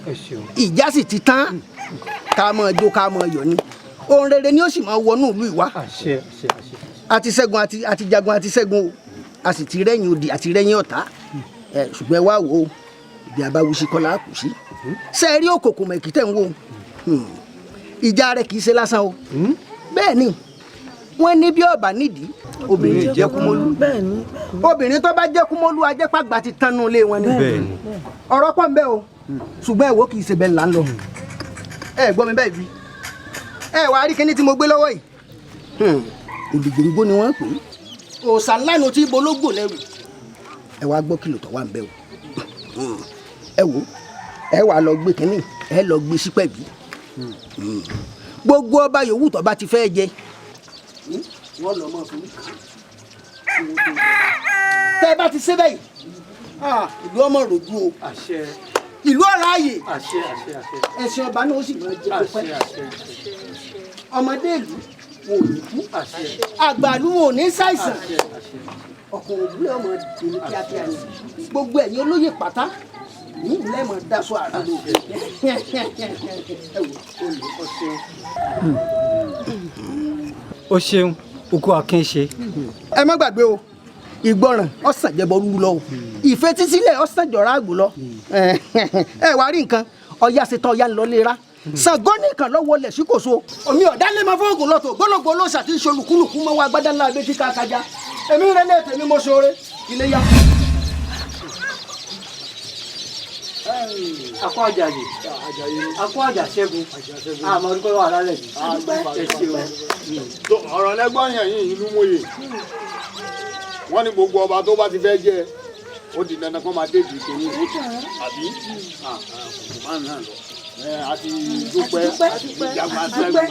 Speaker 13: ìjà sì ti tán ká mọ̀ jó ká mọ̀ yọ̀ ni ohun rere ni ó sì máa wọnú ìlú ìwá àti ṣẹ́gun àti jagun àti ṣẹ́gun o a sì ti rẹ́yìn odi àti rẹ́yìn ọ̀tá ṣùgbọ́n ẹ wá wò ó ibi àbáwuṣí kọ́lá kù sí ṣe rí Okokomeki tẹ̀ ń wò ìjà rẹ̀ kì í ṣe lásán o bẹ́ẹ̀ ni wọ́n ní bí ọba nídìí obìnrin jẹ́kúmọ́lú obìnrin tó bá jẹ́kúmọ́lú ajẹ́pàgbà ti tánú ilé wọn ni ọ̀rọ̀ pọ̀ ń bẹ o ṣùgbọ́n ẹ̀wọ́ kì í ṣe bẹ́ẹ̀ là ń lọ ẹ gbọ́ mi bẹ́ẹ̀ bí ẹ wàá rí kíní tí mo gbé lọ́wọ́ yìí olùgbòǹgbò ni wọ́n pè é òòṣà ńlá tí bológbò lẹ́rù ẹ wàá gbọ́ kìlọ̀ tó wà ń bẹ o ẹ wò ẹ wàá lọ gbé kínní ẹ lọ gbé sípẹ̀bí gbogbo ọba yòówù tó bá ti fẹ́ jẹ wọ́n lọ mọ́ fún mi tẹ́ ẹ bá ti ṣe bẹ́ẹ̀ ìlú ọmọ rògbò o ìlú ọ̀rọ̀ ààyè ẹ̀sìn ọba náà ó sì máa jẹ pípẹ́ ọmọdé ìlú wọn ò ní kú àgbàlú wọn ò ní ṣàìsàn ọkùnrin òbúlé ọmọ ìlú kíákíá ni gbogbo ẹ̀yin olóyè pátá ní ìlú ẹ̀mọ́ daṣọ àdúgbò
Speaker 17: o ṣeun oko akin ṣe.
Speaker 13: ẹ má gbàgbé o ìgbọràn ọsàn jẹbọ rúru lọ o ìfetísílẹ̀ ọsàn jọra àgbò lọ ẹ wá rí nǹkan ọyá ṣetán ọyá ńlọ lera Ṣàngó nìkan lọ wọlé sí kòso omi ọ̀dálẹ̀ máa fọ́ọ̀gùn lọ́tọ̀ gbọ́lọ́gbọ́ ló ṣàtúnṣe olùkúlùkù mọ́ wá gbádá ńlá abẹ́tí kákájá èmi rẹ̀ lé tèmi mo ṣoore ilé yá.
Speaker 17: akọ àjàyè akọ àjàṣẹ́gun àmọ́ ọdún kọ́lọ́ àlálẹ̀ yìí.
Speaker 3: ọ̀rọ̀ lẹ́gbọ́n yẹn yìí ìlú mòye wọ́n ní gbogbo ọba tó bá ti fẹ́ jẹ́ ó di dandan kó máa déjì tó ní àbí máa ń náà lọ àti dúpẹ́ ìjàgbá sẹ́gun.